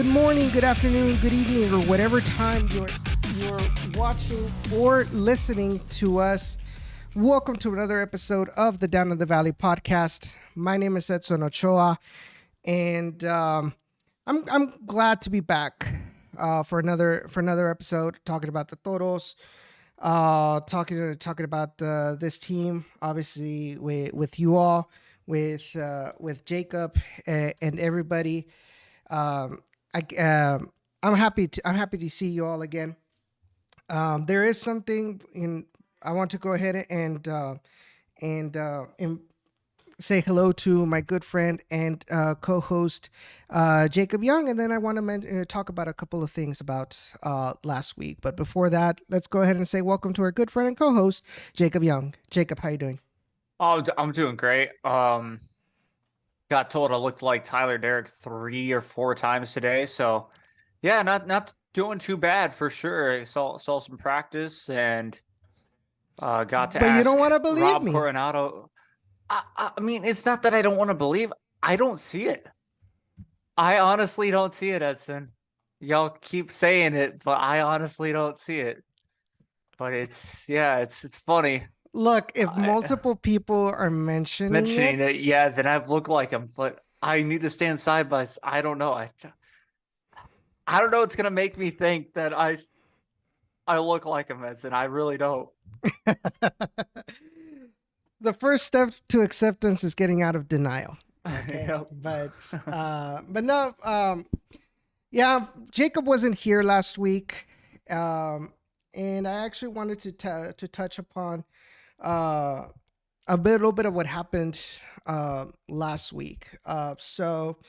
Good morning, good afternoon, good evening, or whatever time you're watching or listening to us. Welcome to another episode of the Down in the Valley podcast. My name is Edson Ochoa, and I'm glad to be back for another episode talking about the Toros, talking about this team, obviously with you all, with Jacob and everybody. I'm happy to see you all again. There is something I want to go ahead and say hello to my good friend and co-host Jacob Young, and then I want to talk about a couple of things about last week. But before that, let's go ahead and say welcome to our good friend and co-host Jacob Young. Jacob, how you doing? Oh, I'm doing great. Got told I looked like Tyler Derrick 3 or 4 times today, so yeah, not doing too bad for sure. I saw some practice and got to But you don't ask want to believe Rob me. Coronado. I mean, it's not that I don't want to believe. I don't see it. I honestly don't see it, Edson. Y'all keep saying it, but I honestly don't see it. But it's funny. Look, if I, multiple people are mentioning mentioning it, it, yeah, then I've looked like him, but I need to stand side by. I don't know. I don't know. It's gonna make me think that I look like him, Edson. I really don't. the first step to acceptance is getting out of denial. Okay, Yep. but no, yeah, Jacob wasn't here last week, and I actually wanted to touch upon little bit of what happened last week. So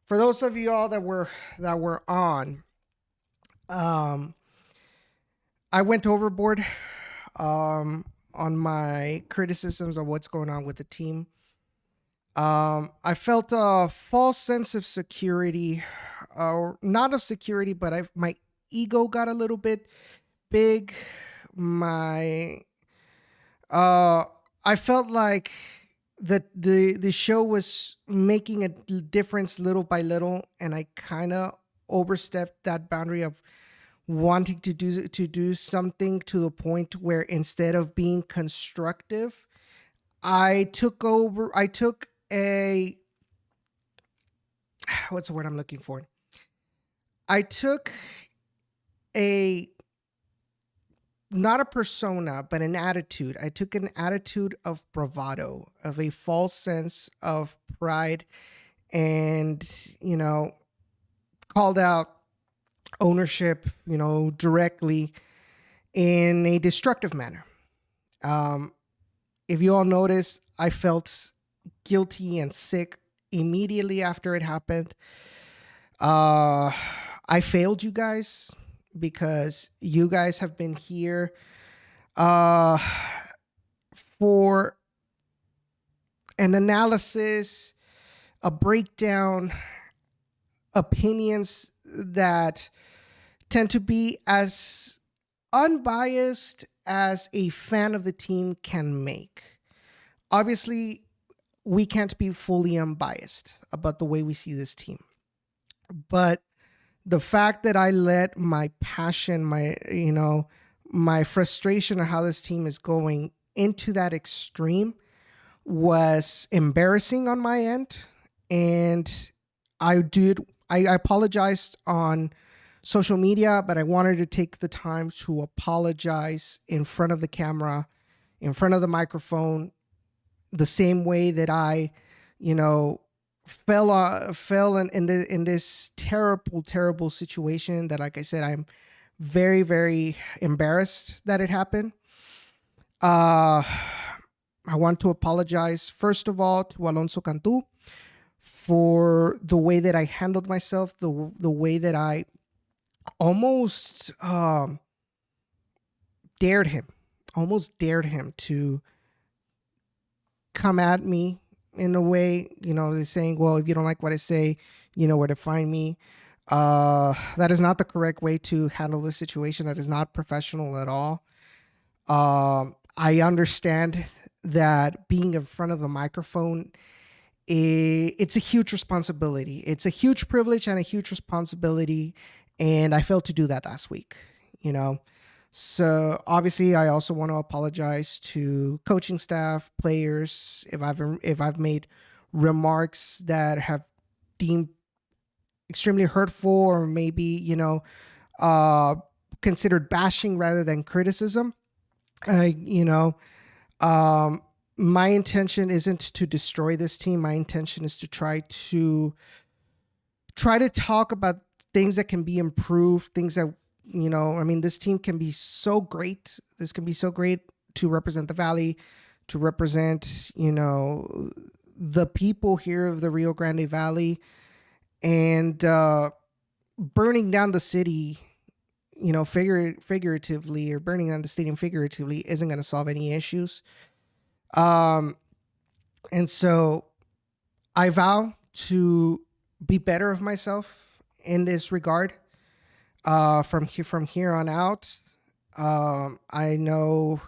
for those of you all that were on, I went overboard on my criticisms of what's going on with the team. I felt a false sense of security, or not of security, but my ego got a little bit big. I felt like the show was making a difference little by little, and I kind of overstepped that boundary of wanting to do something to the point where instead of being constructive, I took a what's the word I'm looking for? I took a not a persona, but an attitude. I took an attitude of bravado, of a false sense of pride, and called out ownership, directly in a destructive manner. If you all notice, I felt guilty and sick immediately after it happened. I failed you guys because you guys have been here for an analysis, a breakdown, opinions that tend to be as unbiased as a fan of the team can make. Obviously, we can't be fully unbiased about the way we see this team. But the fact that I let my passion, my frustration of how this team is going into that extreme was embarrassing on my end. And I apologized on social media, but I wanted to take the time to apologize in front of the camera, in front of the microphone, the same way that I, fell in this terrible situation that, like I said, I'm very, very embarrassed that it happened. I want to apologize, first of all, to Alonso Cantu for the way that I handled myself, the way that I almost dared him to come at me in a way, saying, well, if you don't like what I say, you know where to find me. That is not the correct way to handle this situation. That is not professional at all. I understand that being in front of the microphone it's a huge responsibility. It's a huge privilege and a huge responsibility. And I failed to do that last week, you know. So obviously, I also want to apologize to coaching staff, players, if I've made remarks that have deemed extremely hurtful, or maybe, uh, considered bashing rather than criticism. You know, my intention isn't to destroy this team. My intention is to try to talk about things that can be improved, things that, I mean, this team can be so great. This can be so great to represent the Valley, to represent, the people here of the Rio Grande Valley, and burning down the city, figuratively, or burning down the stadium figuratively, isn't going to solve any issues. And so I vow to be better of myself in this regard. From here on out, I know,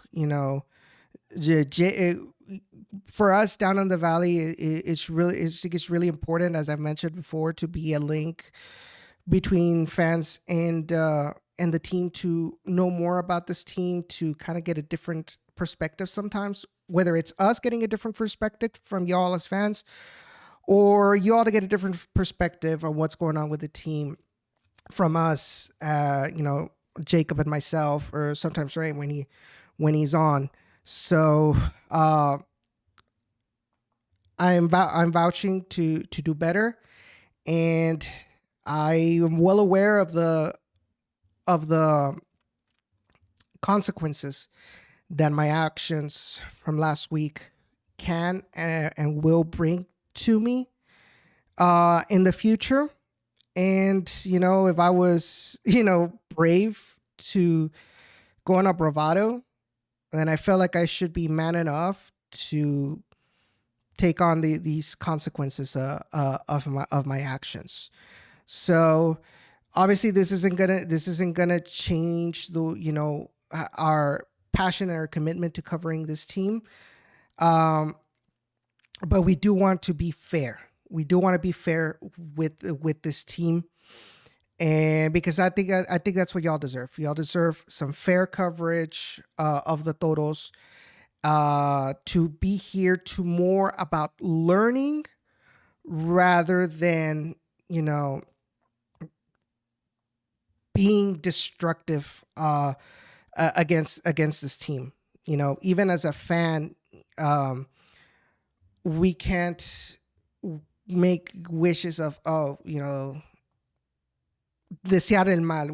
for us down in the Valley, it's really important, as I've mentioned before, to be a link between fans and the team, to know more about this team, to kind of get a different perspective sometimes, whether it's us getting a different perspective from y'all as fans, or y'all to get a different perspective on what's going on with the team from us, Jacob and myself, or sometimes Ray when he's on. So I'm vouching to do better, and I am well aware of the consequences that my actions from last week can and will bring to me in the future. And, if I was, brave to go on a bravado, then I felt like I should be man enough to take on these consequences of my actions. So obviously this isn't gonna change our passion and our commitment to covering this team. But we do want to be fair. We do want to be fair with this team, and because I think that's what y'all deserve. Y'all deserve some fair coverage of the Toros. To be here to more about learning rather than being destructive against this team. Even as a fan, we can't make wishes of, desear el mal,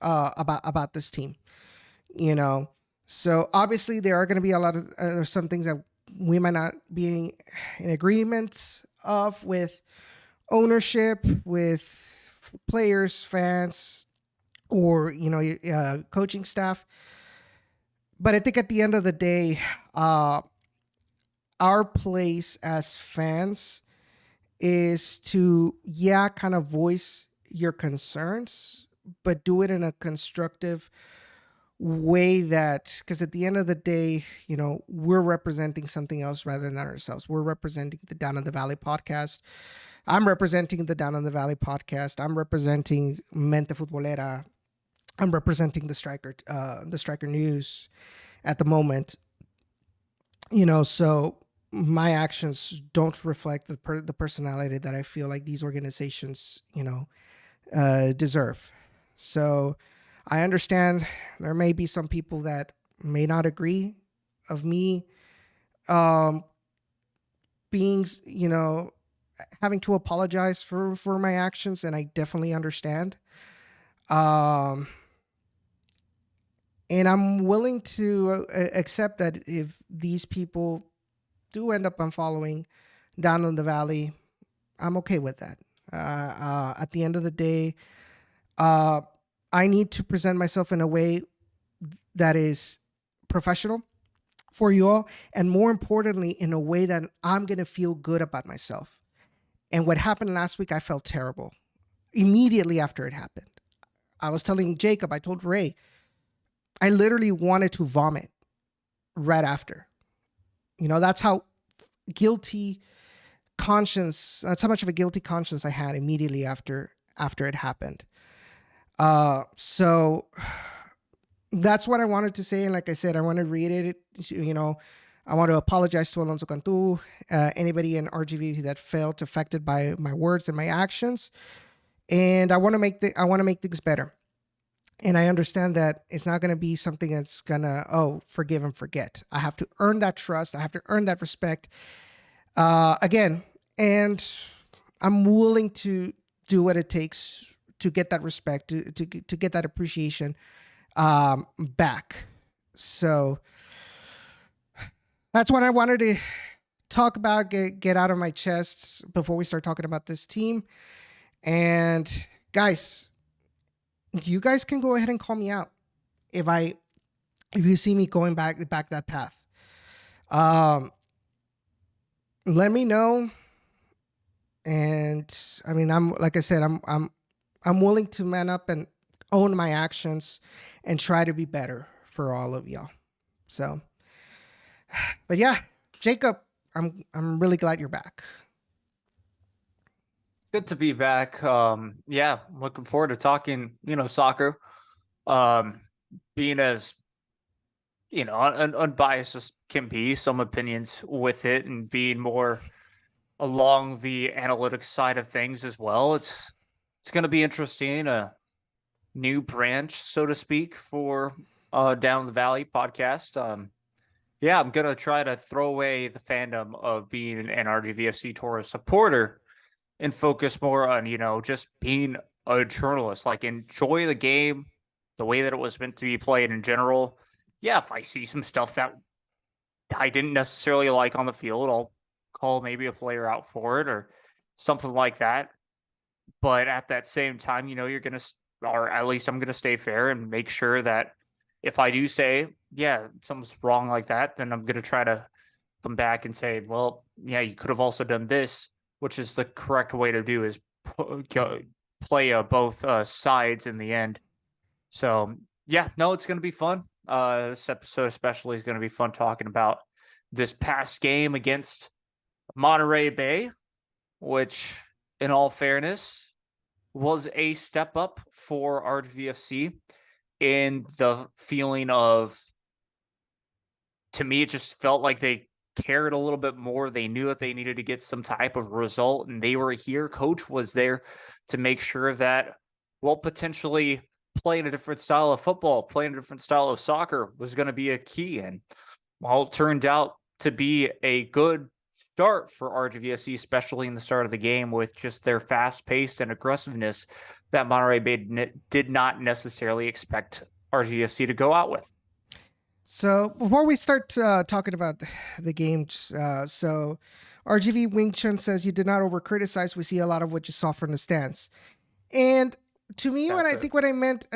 about this team, So obviously there are going to be a lot of some things that we might not be in agreement of with ownership, with players, fans, or coaching staff. But I think at the end of the day, our place as fans is to, kind of voice your concerns, but do it in a constructive way, because at the end of the day, we're representing something else rather than ourselves. We're representing the Down in the Valley podcast. I'm representing the Down in the Valley podcast. I'm representing Mente Futbolera. I'm representing the Striker News at the moment. So my actions don't reflect the personality that I feel like these organizations, deserve. So I understand there may be some people that may not agree of me being, having to apologize for my actions, and I definitely understand. And I'm willing to accept that if these people do end up unfollowing Down in the Valley, I'm okay with that. At the end of the day, I need to present myself in a way that is professional for you all, and more importantly, in a way that I'm going to feel good about myself. And what happened last week, I felt terrible immediately after it happened. I was telling Jacob, I told Ray, I literally wanted to vomit right after. That's how guilty conscience. That's how much of a guilty conscience I had immediately after it happened. So that's what I wanted to say. And like I said, I want to reiterate it. I want to apologize to Alonso Cantu, anybody in RGV that felt affected by my words and my actions. And I want to make things better. And I understand that it's not going to be something that's going to, forgive and forget. I have to earn that trust. I have to earn that respect again. And I'm willing to do what it takes to get that respect, to get that appreciation back. So that's what I wanted to talk about, get out of my chest before we start talking about this team. And guys, you guys can go ahead and call me out if you see me going back that path. Let me know. And I mean, I'm willing to man up and own my actions and try to be better for all of y'all. So, but yeah, Jacob, I'm really glad you're back. Good to be back. Yeah, looking forward to talking, soccer. Being as, unbiased as can be, some opinions with it, and being more along the analytics side of things as well. It's going to be interesting. A new branch, so to speak, for Down the Valley podcast. Yeah, I'm going to try to throw away the fandom of being an RGV FC Torres supporter and focus more on, just being a journalist. Like, enjoy the game the way that it was meant to be played in general. Yeah, if I see some stuff that I didn't necessarily like on the field, I'll call maybe a player out for it or something like that. But at that same time, you're going to, or at least I'm going to stay fair and make sure that if I do say, yeah, something's wrong like that, then I'm going to try to come back and say, well, yeah, you could have also done this, which is the correct way to do, is play both sides in the end. So, yeah, no, it's going to be fun. This episode especially is going to be fun talking about this past game against Monterey Bay, which, in all fairness, was a step up for RGVFC in the feeling of, to me, it just felt like they cared a little bit more. They knew that they needed to get some type of result, and they were here. Coach was there to make sure that, well, potentially playing a different style of football, playing a different style of soccer was going to be a key. And while it turned out to be a good start for RGVFC, especially in the start of the game with just their fast-paced and aggressiveness that Monterey Bay did not necessarily expect RGVFC to go out with. So before we start talking about the games, so RGV Wing Chun says you did not over criticize. We see a lot of what you saw from the stands, and to me, what I meant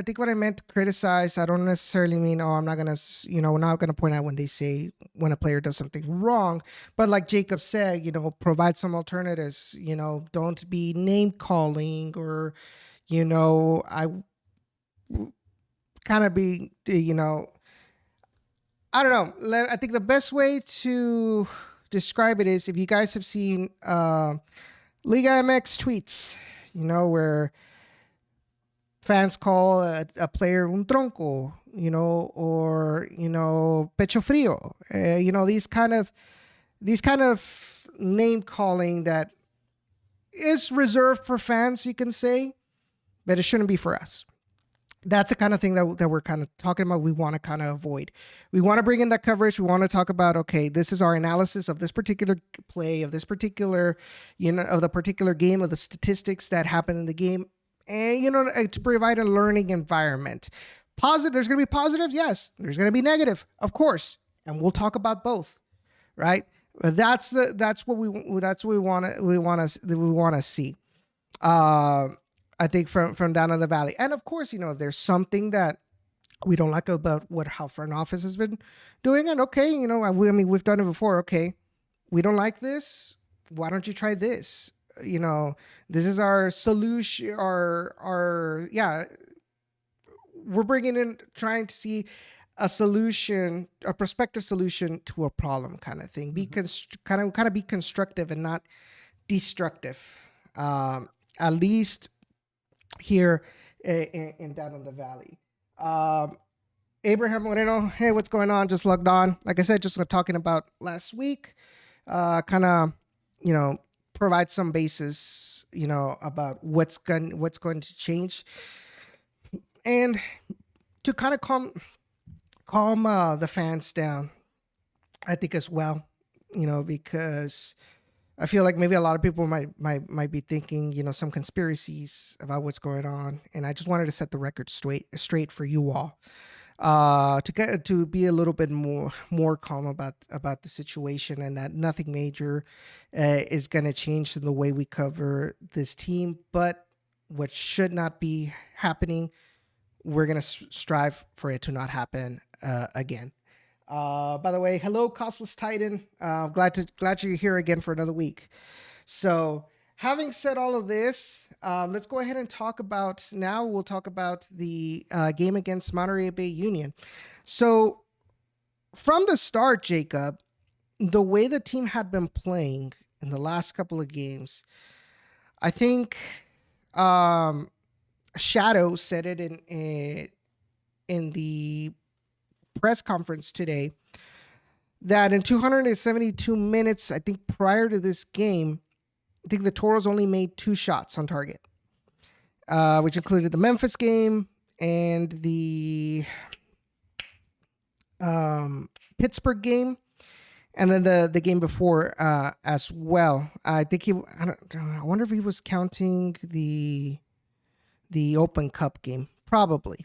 criticize. I don't necessarily mean, I'm not gonna, not gonna point out when they say when a player does something wrong, but like Jacob said, provide some alternatives. Don't be name calling or, I kind of be, I don't know. I think the best way to describe it is if you guys have seen Liga MX tweets, where fans call a player un tronco, or, pecho frío, these kind of name calling that is reserved for fans, you can say, but it shouldn't be for us. That's the kind of thing that we're kind of talking about. We want to kind of avoid. We want to bring in that coverage. We want to talk about, okay, this is our analysis of this particular play, of this particular, of the particular game, of the statistics that happened in the game, and, to provide a learning environment. Positive. There's going to be positive. Yes. There's going to be negative, of course. And we'll talk about both, right? That's what we want to see. I think from down in the valley. And of course, if there's something that we don't like about how front office has been doing it, okay, we've done it before. Okay, we don't like this. Why don't you try this? This is our solution. We're bringing in, trying to see a solution, a prospective solution to a problem, kind of thing. Be kind of be constructive and not destructive, at least here in down in the valley. Um, Abraham Moreno, hey, what's going on? Just logged on. Like I said, just talking about last week, kind of, provide some basis, about what's going to change, and to kind of calm the fans down. I think as well, because I feel like maybe a lot of people might be thinking, some conspiracies about what's going on, and I just wanted to set the record straight for you all, to be a little bit more calm about the situation, and that nothing major is going to change in the way we cover this team. But what should not be happening, we're going to strive for it to not happen again. By the way, hello, Costless Titan. Glad you're here again for another week. So, having said all of this, let's go ahead and talk about now. We'll talk about the game against Monterey Bay Union. So, from the start, Jacob, the way the team had been playing in the last couple of games, I think Shadow said it in the press conference today, that in 272 minutes, I think prior to this game, I think the Toros only made 2 shots on target, which included the Memphis game and the Pittsburgh game, and then the game before as well. I think I wonder if he was counting the Open Cup game, probably.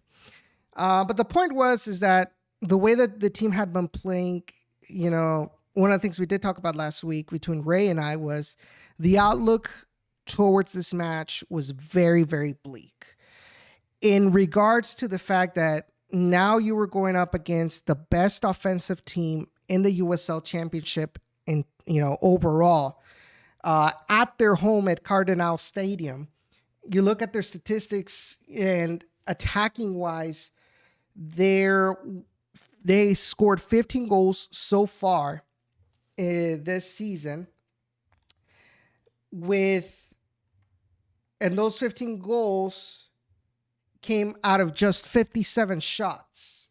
But the point is that the way that the team had been playing, one of the things we did talk about last week between Ray and I was the outlook towards this match was very, very bleak in regards to the fact that now you were going up against the best offensive team in the USL Championship and, overall, at their home at Cardinal Stadium. You look at their statistics, and attacking wise, they scored 15 goals so far this season, and those 15 goals came out of just 57 shots,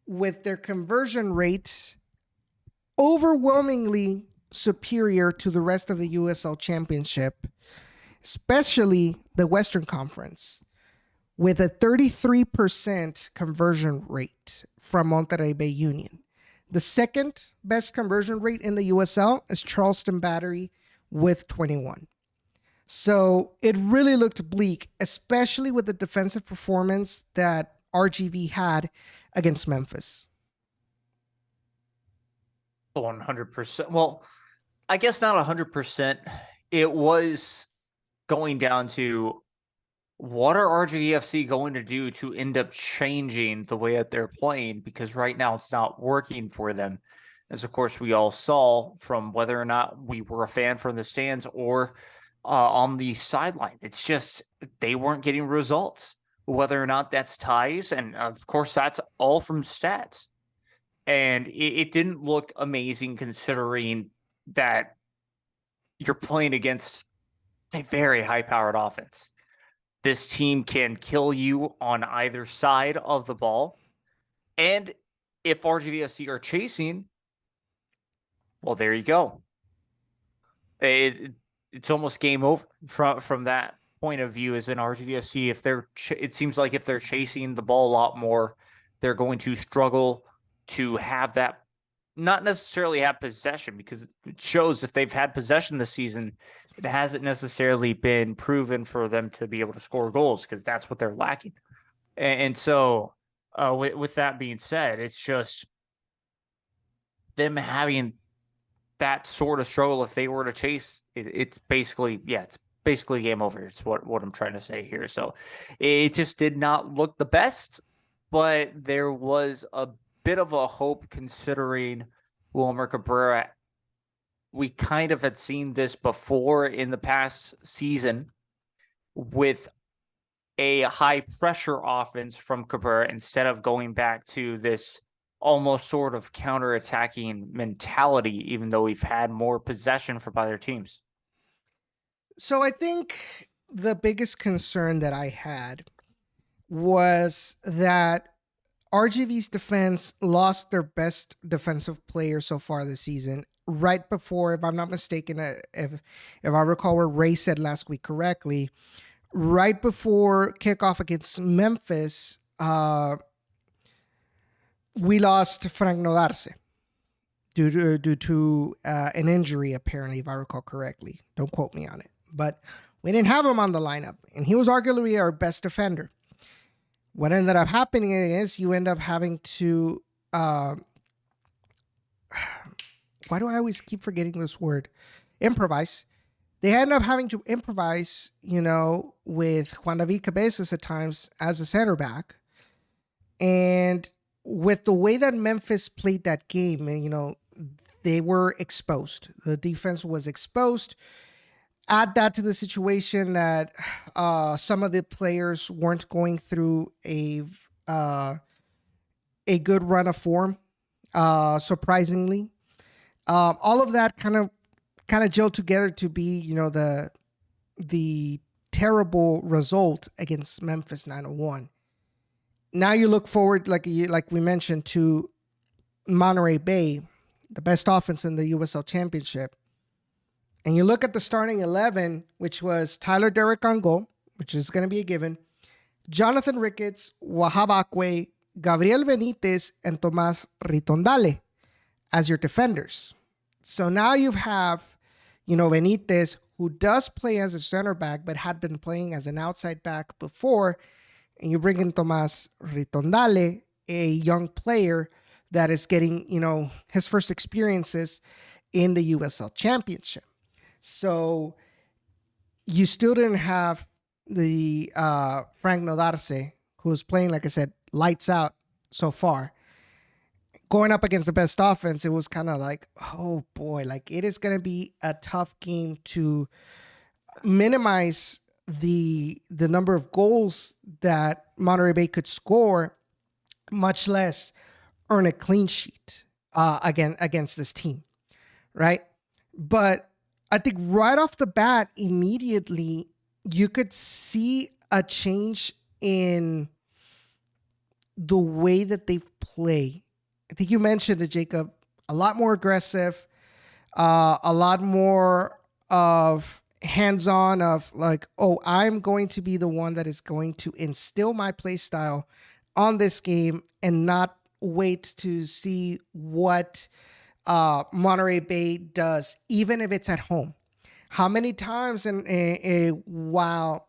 with their conversion rates overwhelmingly superior to the rest of the USL Championship, especially the Western Conference, with a 33% conversion rate from Monterey Bay Union. The second best conversion rate in the USL is Charleston Battery with 21. So it really looked bleak, especially with the defensive performance that RGV had against Memphis. 100%. Well, I guess not 100%. It was going down to, what are RGV FC going to do to end up changing the way that they're playing? Because right now it's not working for them. As of course we all saw from whether or not we were a fan from the stands or on the sideline. It's just they weren't getting results. Whether or not that's ties, and of course that's all from stats. And it didn't look amazing considering that you're playing against a very high-powered offense. This team can kill you on either side of the ball. And if RGVFC are chasing, well, there you go. It's almost game over from that point of view. As in RGVFC, it seems like if they're chasing the ball a lot more, they're going to struggle to have that, not necessarily have possession, because it shows if they've had possession this season, it hasn't necessarily been proven for them to be able to score goals, because that's what they're lacking. And so with that being said, it's just them having that sort of struggle. If they were to chase, it's basically game over. It's what I'm trying to say here. So it just did not look the best, but there was a bit of a hope considering Wilmer Cabrera. We kind of had seen this before in the past season with a high pressure offense from Cabrera, instead of going back to this almost sort of counter-attacking mentality, even though we've had more possession from other teams. So I think the biggest concern that I had was that RGV's defense lost their best defensive player so far this season. Right before, if I'm not mistaken, if I recall what Ray said last week correctly, right before kickoff against Memphis, we lost Frank Nodarse due to an injury, apparently, if I recall correctly. Don't quote me on it, but we didn't have him on the lineup, and he was arguably our best defender. What ended up happening is you end up having to why do I always keep forgetting this word? Improvise. They end up having to improvise, with Juan David Cabezas at times as a center back. And with the way that Memphis played that game, they were exposed. The defense was exposed. Add that to the situation that some of the players weren't going through a good run of form, surprisingly. All of that kind of gelled together to be, the terrible result against Memphis 901. Now you look forward, like we mentioned, to Monterey Bay, the best offense in the USL Championship. And you look at the starting 11, which was Tyler Derrick on goal, which is going to be a given, Jonathan Ricketts, Wahab Akwe, Gabriel Benitez, and Tomas Ritondale as your defenders. So now you have, Benitez, who does play as a center back, but had been playing as an outside back before. And you bring in Tomas Ritondale, a young player that is getting, his first experiences in the USL Championship. So you still didn't have the Frank Nodarse, who's playing, like I said, lights out so far. Going up against the best offense, it was kind of like, oh boy, like it is going to be a tough game to minimize the number of goals that Monterey Bay could score, much less earn a clean sheet against this team, right? But I think right off the bat, immediately, you could see a change in the way that they play. I think you mentioned it, Jacob, a lot more aggressive, a lot more of hands-on of like, oh, I'm going to be the one that is going to instill my play style on this game and not wait to see what Monterey Bay does, even if it's at home. How many times, while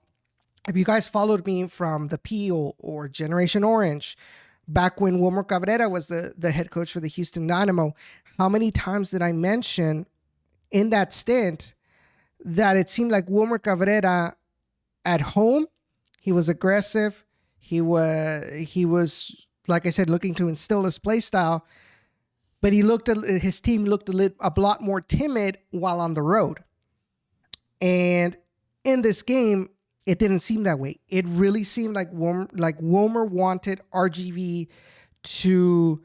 if you guys followed me from the Peel or Generation Orange, back when Wilmer Cabrera was the head coach for the Houston Dynamo, how many times did I mention in that stint that it seemed like Wilmer Cabrera at home, he was aggressive. He was, like I said, looking to instill his play style, but his team looked a lot more timid while on the road. And in this game, it didn't seem that way. It really seemed like Wilmer wanted RGV to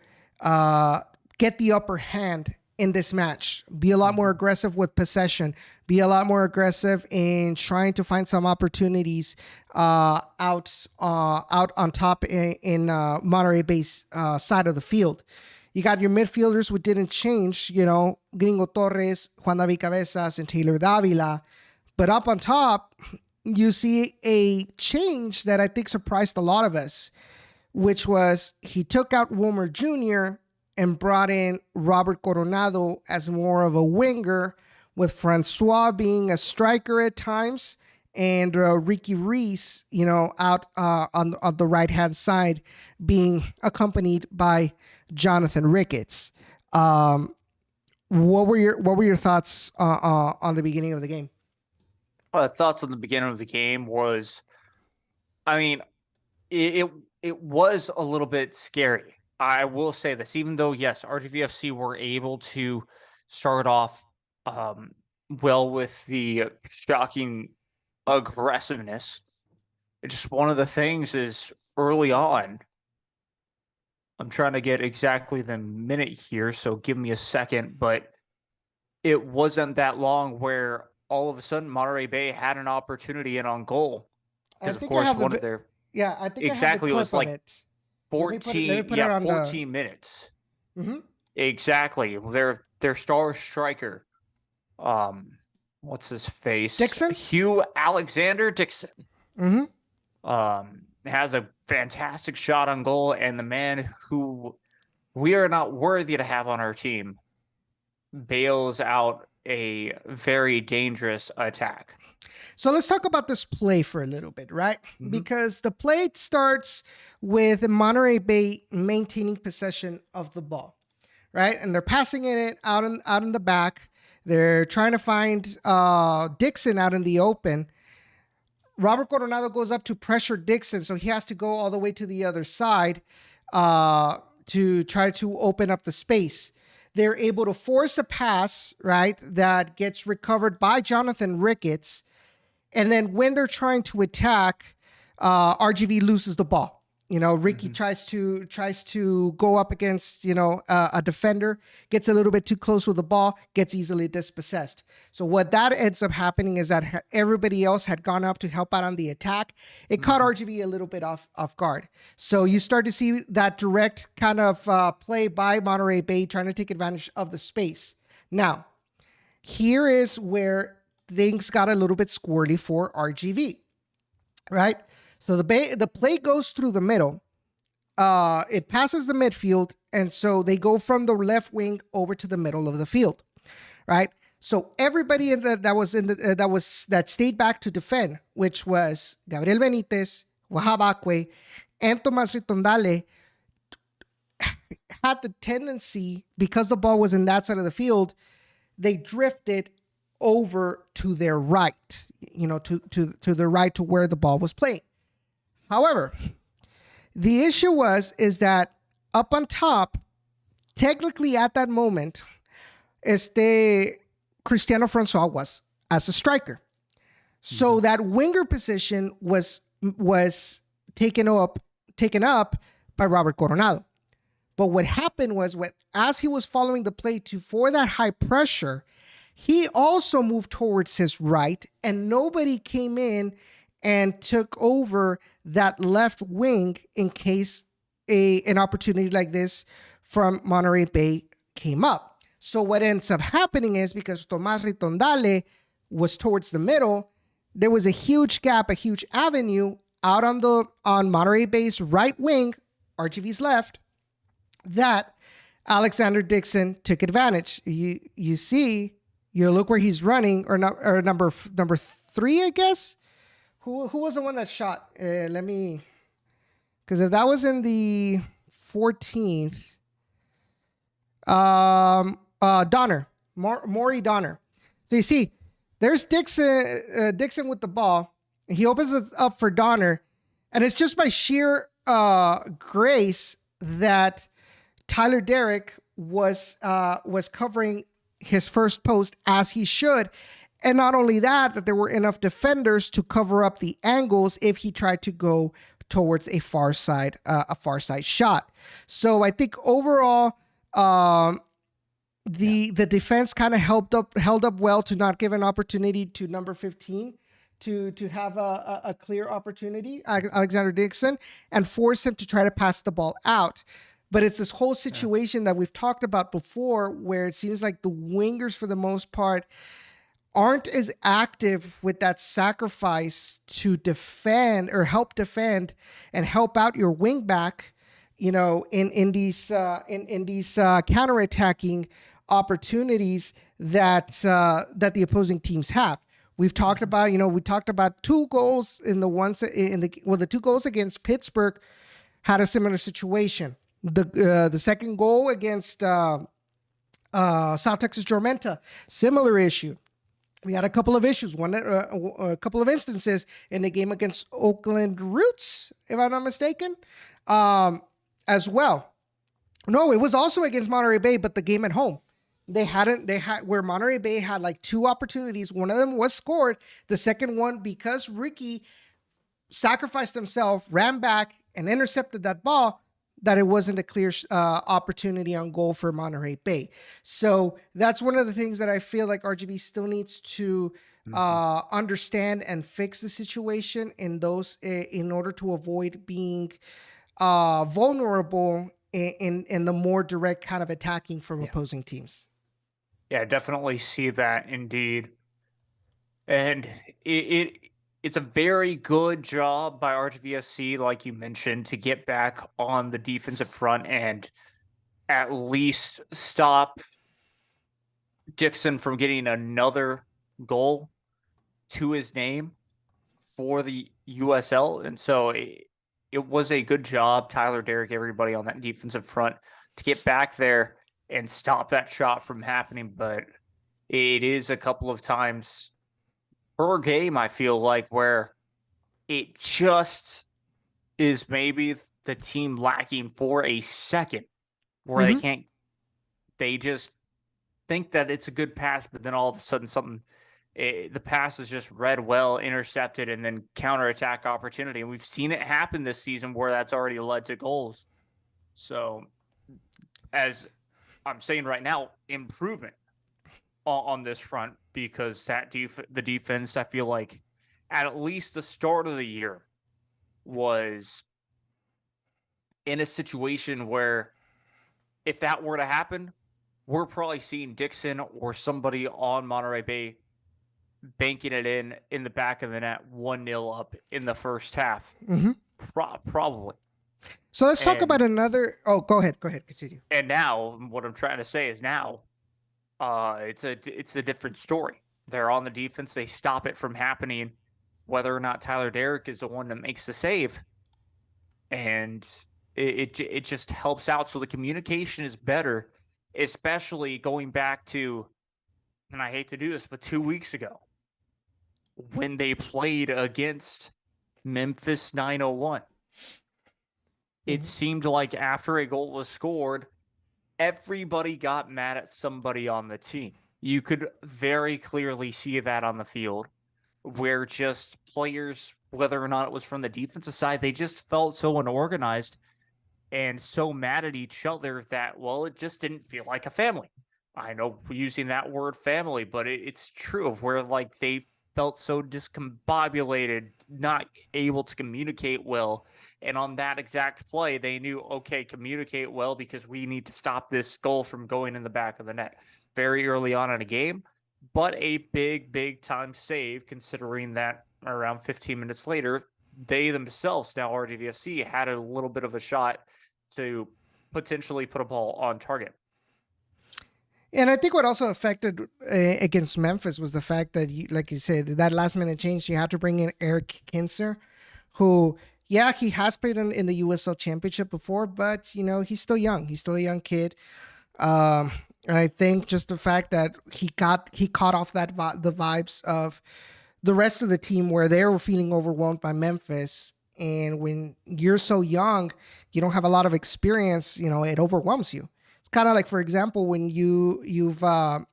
get the upper hand in this match, be a lot more aggressive with possession, be a lot more aggressive in trying to find some opportunities out on top in Monterey Bay's side of the field. You got your midfielders, which didn't change, Gringo Torres, Juan David Cabezas, and Taylor Davila. But up on top, you see a change that I think surprised a lot of us, which was he took out Wilmer Jr. and brought in Robert Coronado as more of a winger, with Francois being a striker at times, and Ricky Reese, out on the right-hand side, being accompanied by Jonathan Ricketts. What were your thoughts on the beginning of the game? Thoughts on the beginning of the game was, I mean, it was a little bit scary. I will say this, even though, yes, RGV FC were able to start off well with the shocking aggressiveness. It's just one of the things is early on, I'm trying to get exactly the minute here, so give me a second, but it wasn't that long where all of a sudden Monterey Bay had an opportunity and on goal. I Because of think I course have one of their I think I have the exactly it clip was of like it. Let me 14 put it on the. 14 minutes. Mm-hmm. Exactly. Their star striker, um, what's his face? Dixon. Hugh Alexander Dixon. Mm-hmm. Has a fantastic shot on goal, and the man who we are not worthy to have on our team bails out a very dangerous attack. So let's talk about this play for a little bit, right? Mhm. Because the play starts with Monterey Bay maintaining possession of the ball, right? And they're passing it out in the back. They're trying to find Dixon out in the open. Robert Coronado goes up to pressure Dixon, so he has to go all the way to the other side to try to open up the space. They're able to force a pass, right, that gets recovered by Jonathan Ricketts. And then when they're trying to attack, RGV loses the ball. You know, Ricky tries to go up against, a defender, gets a little bit too close with the ball, gets easily dispossessed. So what that ends up happening is that everybody else had gone up to help out on the attack. It caught RGV a little bit off guard. So you start to see that direct kind of play by Monterey Bay trying to take advantage of the space. Now, here is where things got a little bit squirrely for RGV, right? So the play goes through the middle. It passes the midfield, and so they go from the left wing over to the middle of the field, right? So everybody that stayed back to defend, which was Gabriel Benitez, Wahab Akwe, and Tomas Ritondale, had the tendency, because the ball was in that side of the field, they drifted over to their right, to the right to where the ball was playing. However, the issue is that up on top, technically at that moment, Cristiano Francois was as a striker. So that winger position was taken up by Robert Coronado. But what happened was as he was following the play for that high pressure, he also moved towards his right, and nobody came in and took over that left wing in case an opportunity like this from Monterey Bay came up. So what ends up happening is, because Tomas Ritondale was towards the middle, there was a huge gap, a huge avenue out on Monterey Bay's right wing, RGV's left, that Alexander Dixon took advantage. You see, look where he's running, or number 3, I guess. Who was the one that shot? Because if that was in the 14th, Donner, Maury Donner. So you see, there's Dixon with the ball. He opens it up for Donner, and it's just by sheer grace that Tyler Derrick was covering his first post as he should. And not only that there were enough defenders to cover up the angles if he tried to go towards a far side shot. So I think overall, the defense kind of held up well to not give an opportunity to number 15 to have a clear opportunity, Alexander Dixon, and force him to try to pass the ball out. But it's this whole situation that we've talked about before, where it seems like the wingers, for the most part, aren't as active with that sacrifice to defend or help defend and help out your wing back, in these counterattacking opportunities that the opposing teams have. We've talked about 2 goals the 2 goals against Pittsburgh had a similar situation. The second goal against South Texas Tormenta, similar issue. We had a couple of issues, a couple of instances in the game against Oakland Roots, if I'm not mistaken, as well. No, it was also against Monterey Bay, but the game at home. Where Monterey Bay had like 2 opportunities. One of them was scored. The second one, because Ricky sacrificed himself, ran back, and intercepted that ball, that it wasn't a clear opportunity on goal for Monterey Bay. So that's one of the things that I feel like RGV still needs to Mhm. understand and fix the situation in order to avoid being vulnerable in the more direct kind of attacking from Yeah. opposing teams. Yeah, definitely see that indeed. And it it's a very good job by RGV FC, like you mentioned, to get back on the defensive front and at least stop Dixon from getting another goal to his name for the USL. And so it was a good job, Tyler, Derrick, everybody on that defensive front to get back there and stop that shot from happening. But it is a couple of times per game, I feel like, where it just is maybe the team lacking for a second where Mm-hmm. they just think that it's a good pass, but then all of a sudden the pass is just read well, intercepted, and then counterattack opportunity. And we've seen it happen this season where that's already led to goals. So, as I'm saying right now, improvement on this front because the defense, I feel like, at least the start of the year was in a situation where if that were to happen, we're probably seeing Dixon or somebody on Monterey Bay banking it in the back of the net 1-0 up in the first half. Mm-hmm. Probably. So let's talk about And another. Oh, go ahead. Go ahead. Continue. and now what I'm trying to say is now it's a different story. They're on the defense, they stop it from happening, whether or not Tyler Derrick is the one that makes the save. And it just helps out. So the communication is better, especially going back to, and I hate to do this, but 2 weeks ago when they played against Memphis 901. It Mm-hmm. seemed like after a goal was scored, everybody got mad at somebody on the team. You could very clearly see that on the field, where just players, whether or not it was from the defensive side, they just felt so unorganized and so mad at each other that, well, it just didn't feel like a family. I know we're using that word family, but it's true of where like they felt so discombobulated, not able to communicate well. And on that exact play, they knew, okay, communicate well because we need to stop this goal from going in the back of the net very early on in a game. But a big time save, considering that around 15 minutes later, they themselves, now RGV FC, had a little bit of a shot to potentially put a ball on target. And I think what also affected against Memphis was the fact that, like you said, that last minute change, you had to bring in Eric Kinser, who, yeah, he has played in the USL Championship before, but, he's still young. He's still a young kid. And I think just the fact that he caught off the vibes of the rest of the team where they were feeling overwhelmed by Memphis. And when you're so young, you don't have a lot of experience, it overwhelms you. It's kind of like, for example, when you're going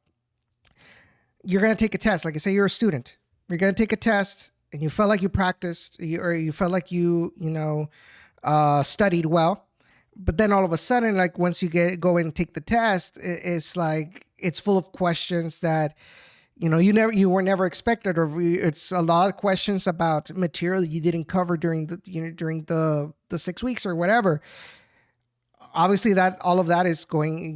to take a test. Like I say, you're a student. You're going to take a test and you felt like you practiced or you felt like you studied well. But then all of a sudden, like once you go and take the test, it's like it's full of questions that you were never expected, or it's a lot of questions about material that you didn't cover during the 6 weeks or whatever. Obviously, that all of that is going.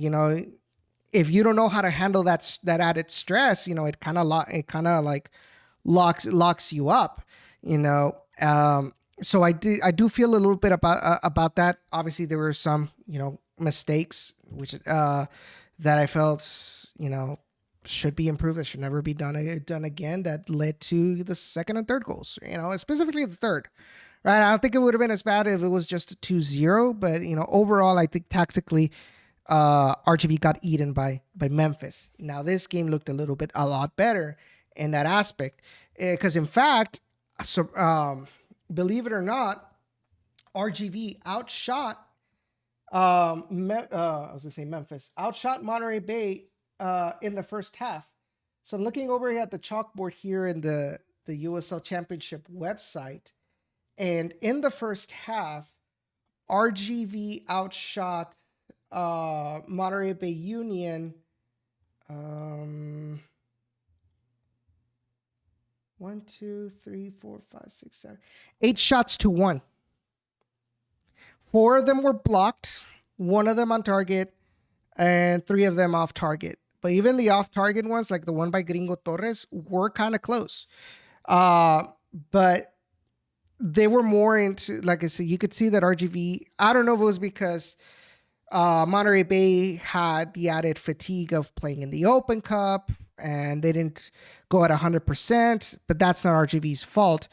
If you don't know how to handle that added stress, it kind of like locks you up. So I do feel a little bit about that. Obviously, there were some mistakes which that I felt should be improved. That should never be done again. That led to the second and third goals. Specifically the third. Right, I don't think it would have been as bad if it was just a 2-0, but overall, I think tactically, RGV got eaten by Memphis. Now this game looked a lot better in that aspect, because in fact, believe it or not, RGV outshot. I was gonna say Memphis outshot Monterey Bay in the first half. So I'm looking over here at the chalkboard here in the USL Championship website. And in the first half, RGV outshot Monterey Bay Union. 1, 2, 3, 4, 5, 6, 7, 8 shots to 1. 4 of them were blocked, 1 of them on target, and 3 of them off target. But even the off target ones, like the one by Gringo Torres, were kind of close. But they were more into, like I said, you could see that RGV, I don't know if it was because Monterey Bay had the added fatigue of playing in the Open Cup and they didn't go at 100%, but that's not RGV's fault.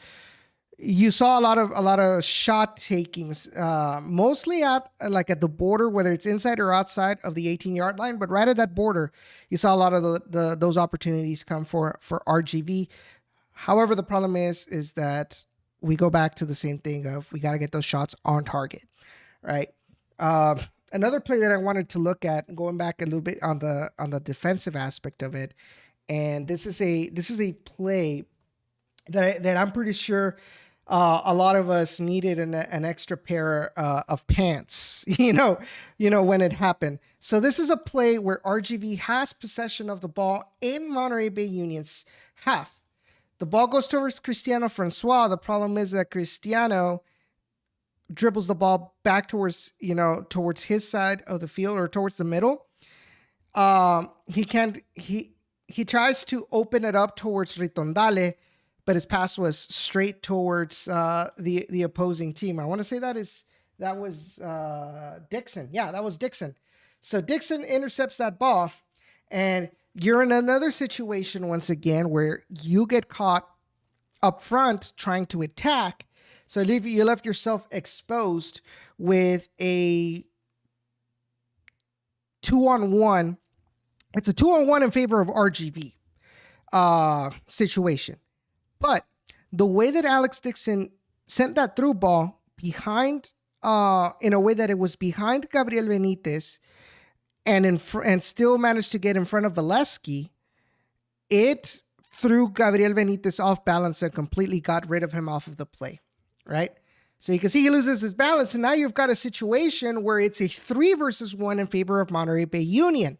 You saw a lot of shot takings, mostly at the border, whether it's inside or outside of the 18-yard line. But right at that border, you saw a lot of those opportunities come for RGV. However, the problem is that we go back to the same thing of we got to get those shots on target, right? Another play that I wanted to look at, going back a little bit on the defensive aspect of it, and this is a play that I'm pretty sure a lot of us needed an extra pair of pants, you know, when it happened. So this is a play where RGV has possession of the ball in Monterey Bay Union's half. The ball goes towards Cristiano Francois. The problem is that Cristiano dribbles the ball back towards his side of the field or towards the middle. He tries to open it up towards Ritondale, but his pass was straight towards the opposing team. I want to say that was Dixon. Yeah, that was Dixon. So Dixon intercepts that ball, and you're in another situation once again where you get caught up front trying to attack. So you left yourself exposed with a 2-on-1. It's a 2-on-1 in favor of RGV situation. But the way that Alex Dixon sent that through ball behind, in a way that it was behind Gabriel Benitez, and still managed to get in front of Valesky, it threw Gabriel Benitez off balance and completely got rid of him off of the play, right? So you can see he loses his balance, and now you've got a situation where it's a 3-versus-1 in favor of Monterey Bay Union.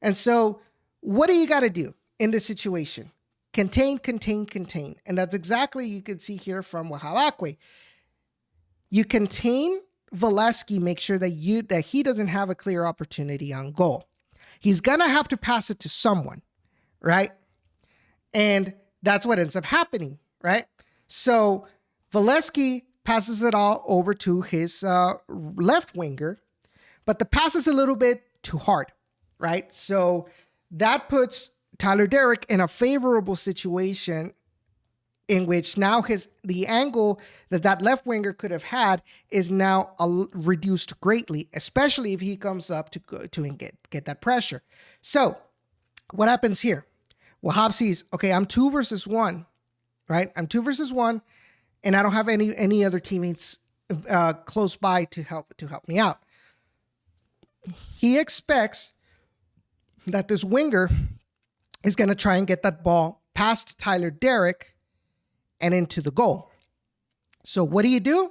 And so what do you got to do in this situation? Contain, contain, contain. And that's exactly you can see here from Wahabakwe. You contain Valesky, make sure that he doesn't have a clear opportunity on goal. He's going to have to pass it to someone, right? And that's what ends up happening, right? So Valesky passes it all over to his left winger, but the pass is a little bit too hard, right? So that puts Tyler Derrick in a favorable situation in which now the angle that left winger could have had is now reduced greatly, especially if he comes up to get that pressure. So what happens here? Wahab sees, okay, I'm 2-versus-1, right? I'm 2-versus-1, and I don't have any other teammates close by to help me out. He expects that this winger is going to try and get that ball past Tyler Derrick and into the goal. So what do?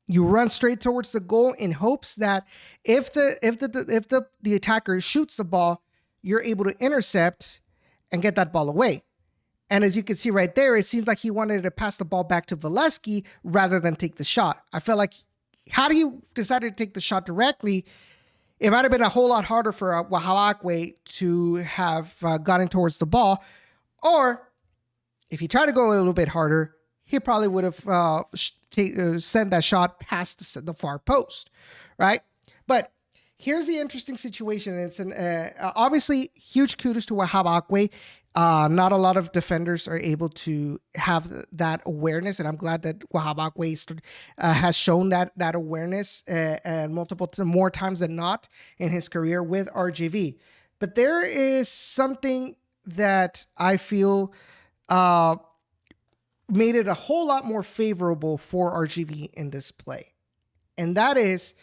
You run straight towards the goal in hopes that if the attacker shoots the ball, you're able to intercept and get that ball away. And as you can see right there, it seems like he wanted to pass the ball back to Valesky rather than take the shot. I felt like had he decided to take the shot directly, it might have been a whole lot harder for Wahabakwe to have gotten towards the ball. Or if he tried to go a little bit harder, he probably would have sent that shot past the far post, right? But here's the interesting situation. It's obviously huge kudos to Wahabakwe. Not a lot of defenders are able to have that awareness, and I'm glad that Wahabakwe has shown that awareness and more times than not in his career with RGV. But there is something that I feel made it a whole lot more favorable for RGV in this play, and that is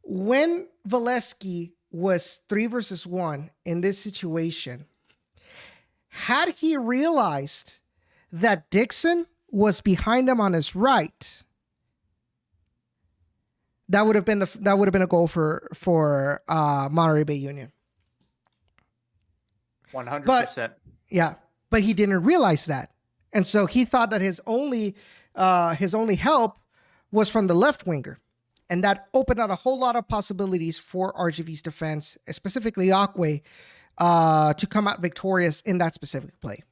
when Valesky was 3-versus-1 in this situation. Had he realized that Dixon was behind him on his right, that would have been a goal for Monterey Bay Union. 100%. But he didn't realize that, And so he thought that his only help was from the left winger. And that opened out a whole lot of possibilities for RGV's defense, specifically Ochoa, to come out victorious in that specific play.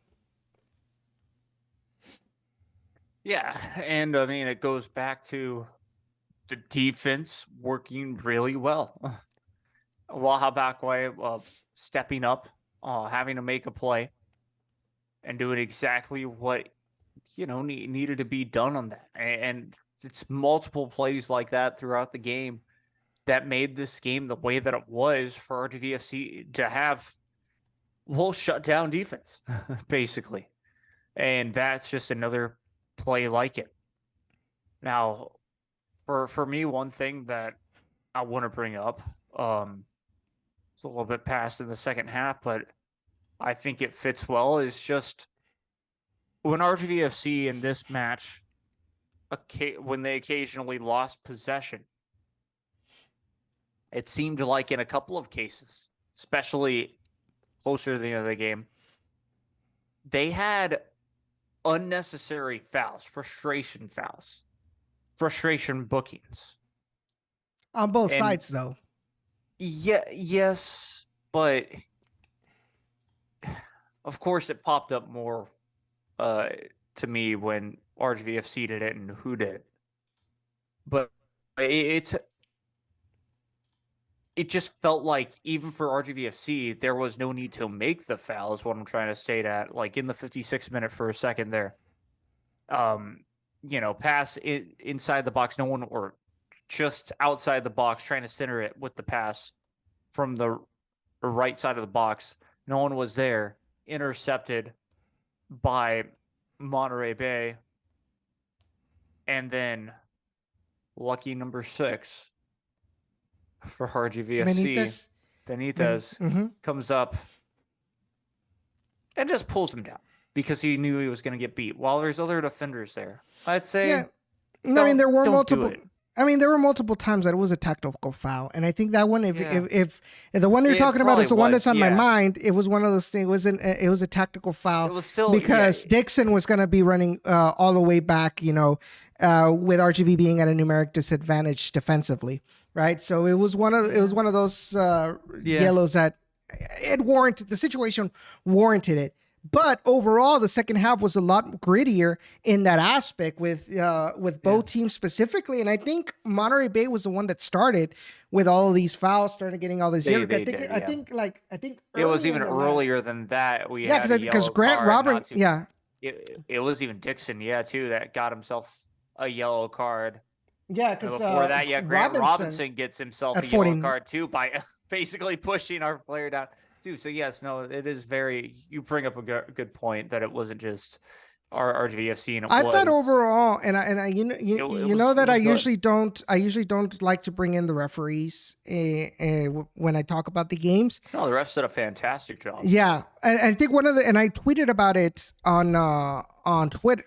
Yeah, and I mean, it goes back to the defense working really well. Wahabakwe stepping up, having to make a play, and doing exactly what needed to be done on that. And it's multiple plays like that throughout the game that made this game the way that it was for RGV FC to have shut down defense, basically. And that's just another play like it. Now, for me, one thing that I want to bring up, it's a little bit past in the second half, but I think it fits well, is just when RGV FC in this match, when they occasionally lost possession, it seemed like in a couple of cases, especially closer to the end of the game, they had unnecessary fouls, frustration bookings. On both sides, though. Yeah, yes, but of course it popped up more to me when RGVFC did it and who did. But it just felt like even for RGVFC, there was no need to make the foul, is what I'm trying to state at. Like in the 56th minute for a second there, pass inside the box, no one, or just outside the box, trying to center it with the pass from the right side of the box. No one was there. Intercepted by Monterey Bay. And then lucky number 6 for RGVFC, Benitez comes up and just pulls him down because he knew he was going to get beat. While there's other defenders there, I'd say. Yeah. I mean, there were multiple. I mean, there were multiple times that it was a tactical foul, and I think that one, if the one you're talking about is the one that's on my mind, it was one of those things. It was a tactical foul. It was still because Dixon was going to be running all the way back, with RGV being at a numeric disadvantage defensively, right? So it was one of those yellows that the situation warranted it. But overall, the second half was a lot grittier in that aspect with both teams specifically. And I think Monterey Bay was the one that started with all of these fouls, started getting all these. I think it was even earlier than that. Because Grant Robin, it was even Dixon, too, that got himself a yellow card. Yeah, because before that, Grant Robinson gets himself a yellow card too by basically pushing our player down. Too. So yes, no, it is you bring up a good point that it wasn't just our RGVFC, and I thought overall, and I I usually don't like to bring in the referees when I talk about the games. No, the refs did a fantastic job. Yeah, and I think and I tweeted about it on Twitter.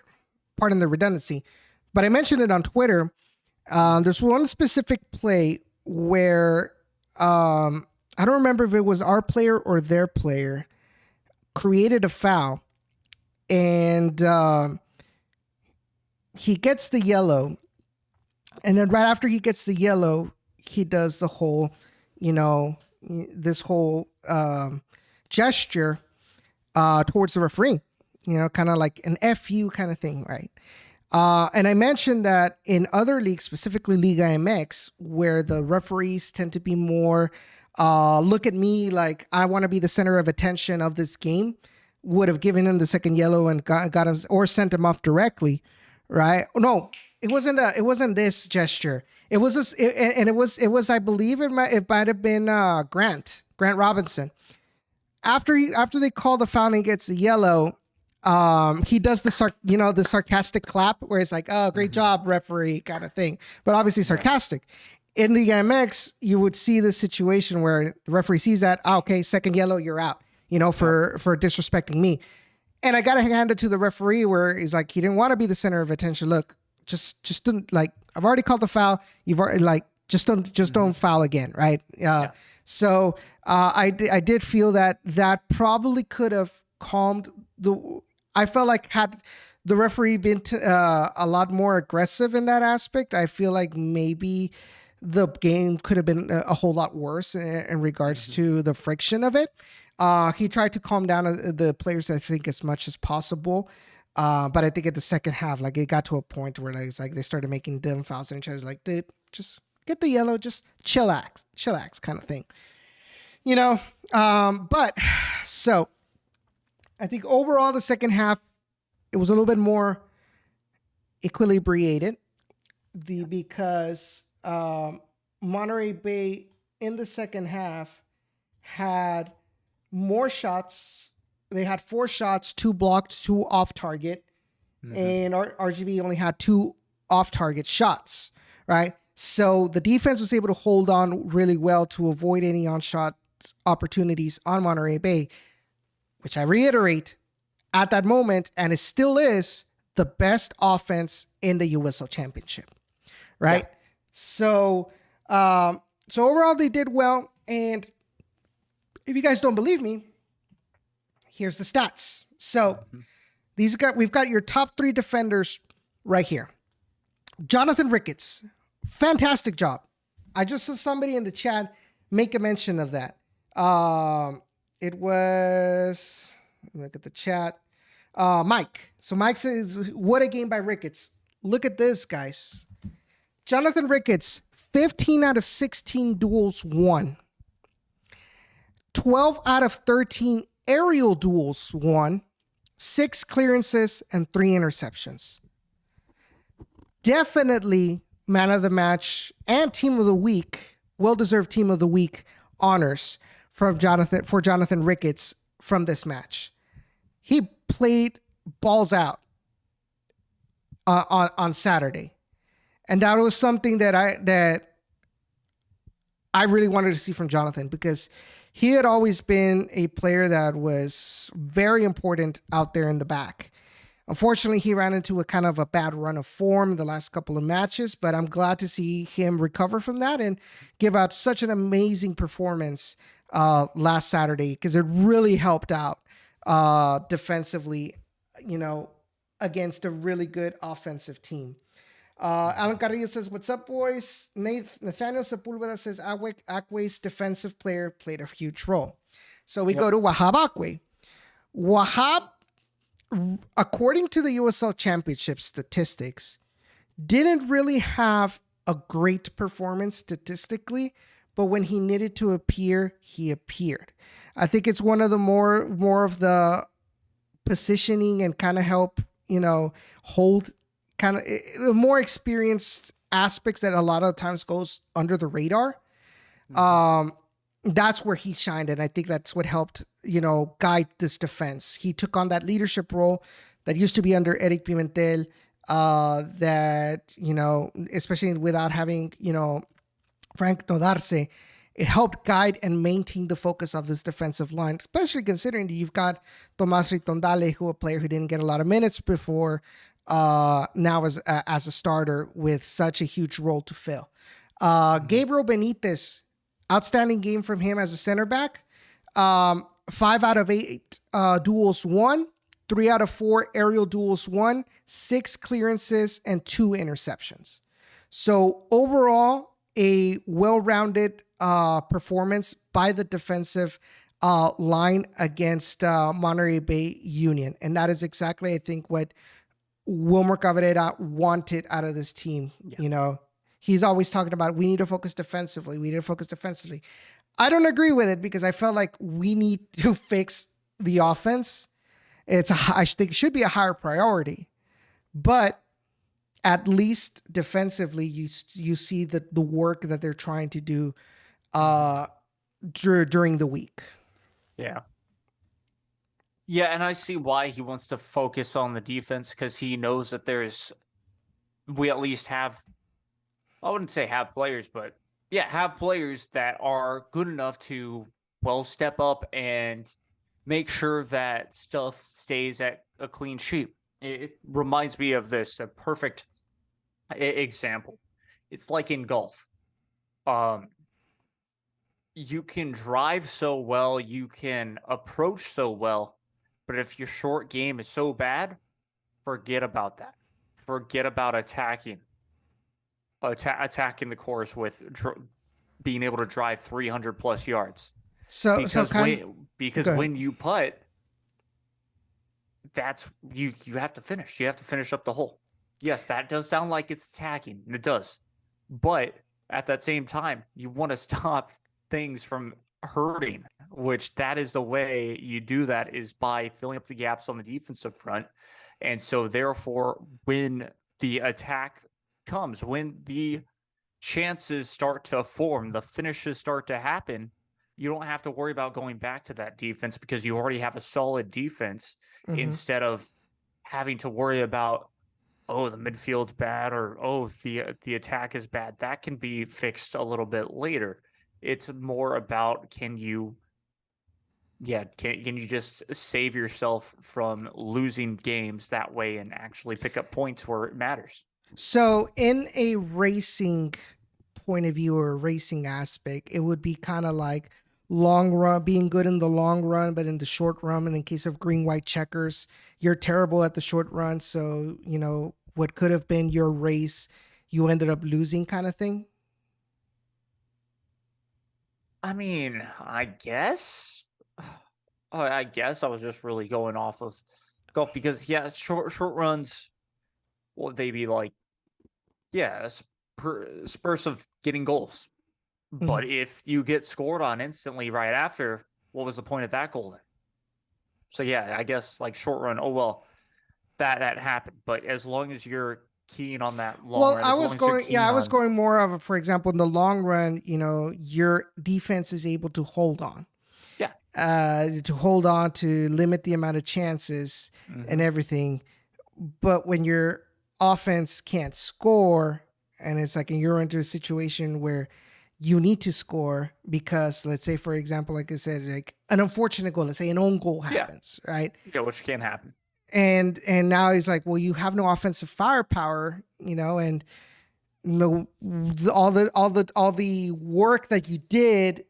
Pardon the redundancy, but I mentioned it on Twitter. There's one specific play where I don't remember if it was our player or their player created a foul, and he gets the yellow, and then right after he gets the yellow, he does the whole, this whole gesture towards the referee, kind of like an FU kind of thing, right? And I mentioned that in other leagues, specifically Liga MX, where the referees tend to be more look at me like I want to be the center of attention of this game, would have given him the second yellow and got him or sent him off directly, right? No, it wasn't this gesture. It was this, and it was I believe it might have been Grant Robinson. After they call the foul and he gets the yellow, he does the sarcastic clap where it's like, oh, great job, referee, kind of thing, but obviously sarcastic. In the MX, you would see this situation where the referee sees that, okay, second yellow, you're out, for disrespecting me. And I got to hand it to the referee where he's like, he didn't want to be the center of attention. Look, just don't, I've already called the foul. You've already just don't foul again. Right. So I did feel that probably could have calmed I felt like had the referee been a lot more aggressive in that aspect, I feel like maybe the game could have been a whole lot worse in regards to the friction of it. He tried to calm down the players, I think, as much as possible. But I think at the second half, like it got to a point where it's like they started making dumb fouls and each other's like, dude, just get the yellow, just chillax kind of thing. But so I think overall the second half, it was a little bit more equilibrated because Monterey Bay in the second half had more shots. They had 4 shots, 2 blocked, 2 off target, and RGV only had 2 off target shots, right? So the defense was able to hold on really well to avoid any on-shot opportunities on Monterey Bay, which I reiterate at that moment, and it still is the best offense in the USL Championship, right? Yeah. So overall they did well, and if you guys don't believe me, here's the stats. So we've got your top 3 defenders right here. Jonathan Ricketts, fantastic job. I just saw somebody in the chat make a mention of that. It was, look at the chat. Mike. So Mike says, what a game by Ricketts. Look at this, guys. Jonathan Ricketts, 15 out of 16 duels won. 12 out of 13 aerial duels won. 6 clearances and 3 interceptions. Definitely man of the match and team of the week, well-deserved team of the week honors for Jonathan Ricketts from this match. He played balls out on Saturday, and that was something that I really wanted to see from Jonathan, because he had always been a player that was very important out there in the back. Unfortunately, he ran into a kind of a bad run of form the last couple of matches, but I'm glad to see him recover from that and give out such an amazing performance last Saturday, because it really helped out defensively, against a really good offensive team. Alan Carrillo says, what's up, boys? Nathaniel Sepulveda says, Akwe's defensive player played a huge role. So we go to Wahab Akwe. Wahab, according to the USL Championship statistics, didn't really have a great performance statistically, but when he needed to appear, he appeared. I think it's one of the more of the positioning and kind of help, hold kind of more experienced aspects that a lot of times goes under the radar. That's where he shined, and I think that's what helped, guide this defense. He took on that leadership role that used to be under Eric Pimentel, that, especially without having, Frank Nodarse, it helped guide and maintain the focus of this defensive line, especially considering that you've got Tomas Ritondale, a player who didn't get a lot of minutes before, now as a starter with such a huge role to fill. Gabriel Benitez, outstanding game from him as a center back. 5 out of 8 duels won, 3 out of 4 aerial duels won, 6 clearances and 2 interceptions. So overall, a well-rounded performance by the defensive line against Monterey Bay Union. And that is exactly, I think, what Wilmer Cabrera wanted out of this team. Yeah. He's always talking about, we need to focus defensively. I don't agree with it, because I felt like we need to fix the offense. I think it should be a higher priority, but at least defensively, you see the work that they're trying to do during the week. Yeah. Yeah, and I see why he wants to focus on the defense, because he knows that we at least have, I wouldn't say have players, but have players that are good enough to, step up and make sure that stuff stays at a clean sheet. It reminds me of this, a perfect example. It's like in golf. You can drive so well, you can approach so well, but But if your short game is so bad, forget about that. Forget about attacking the course with being able to drive 300 plus yards. Because when you putt, that's you have to finish. You have to finish up the hole. Yes, that does sound like it's attacking, and it does. But at that same time, you want to stop things from hurting, which that is the way you do that, is by filling up the gaps on the defensive front. And so therefore, when the attack comes, when the chances start to form, the finishes start to happen, you don't have to worry about going back to that defense because you already have a solid defense instead of having to worry about, oh, the midfield's bad, or oh, the attack is bad. That can be fixed a little bit later. It's more about can you just save yourself from losing games that way and actually pick up points where it matters. So in a racing point of view or a racing aspect, it would be kind of like long run, being good in the long run, but in the short run, and in case of green, white checkers, you're terrible at the short run. So, what could have been your race, you ended up losing, kind of thing. I mean, I guess I was just really going off of golf because short runs, well, they be like, spurts of getting goals. But if you get scored on instantly right after, what was the point of that goal then? So I guess like short run, oh well, that happened. But as long as you're keen on that long run, I was going more of, for example, in the long run, your defense is able to hold on. To hold on, to limit the amount of chances and everything. But when your offense can't score, and it's like you're into a situation where you need to score because, let's say, for example, like I said, like an unfortunate goal, let's say an own goal happens, right? Yeah, which can happen. And now he's like, well, you have no offensive firepower, and all the work that you did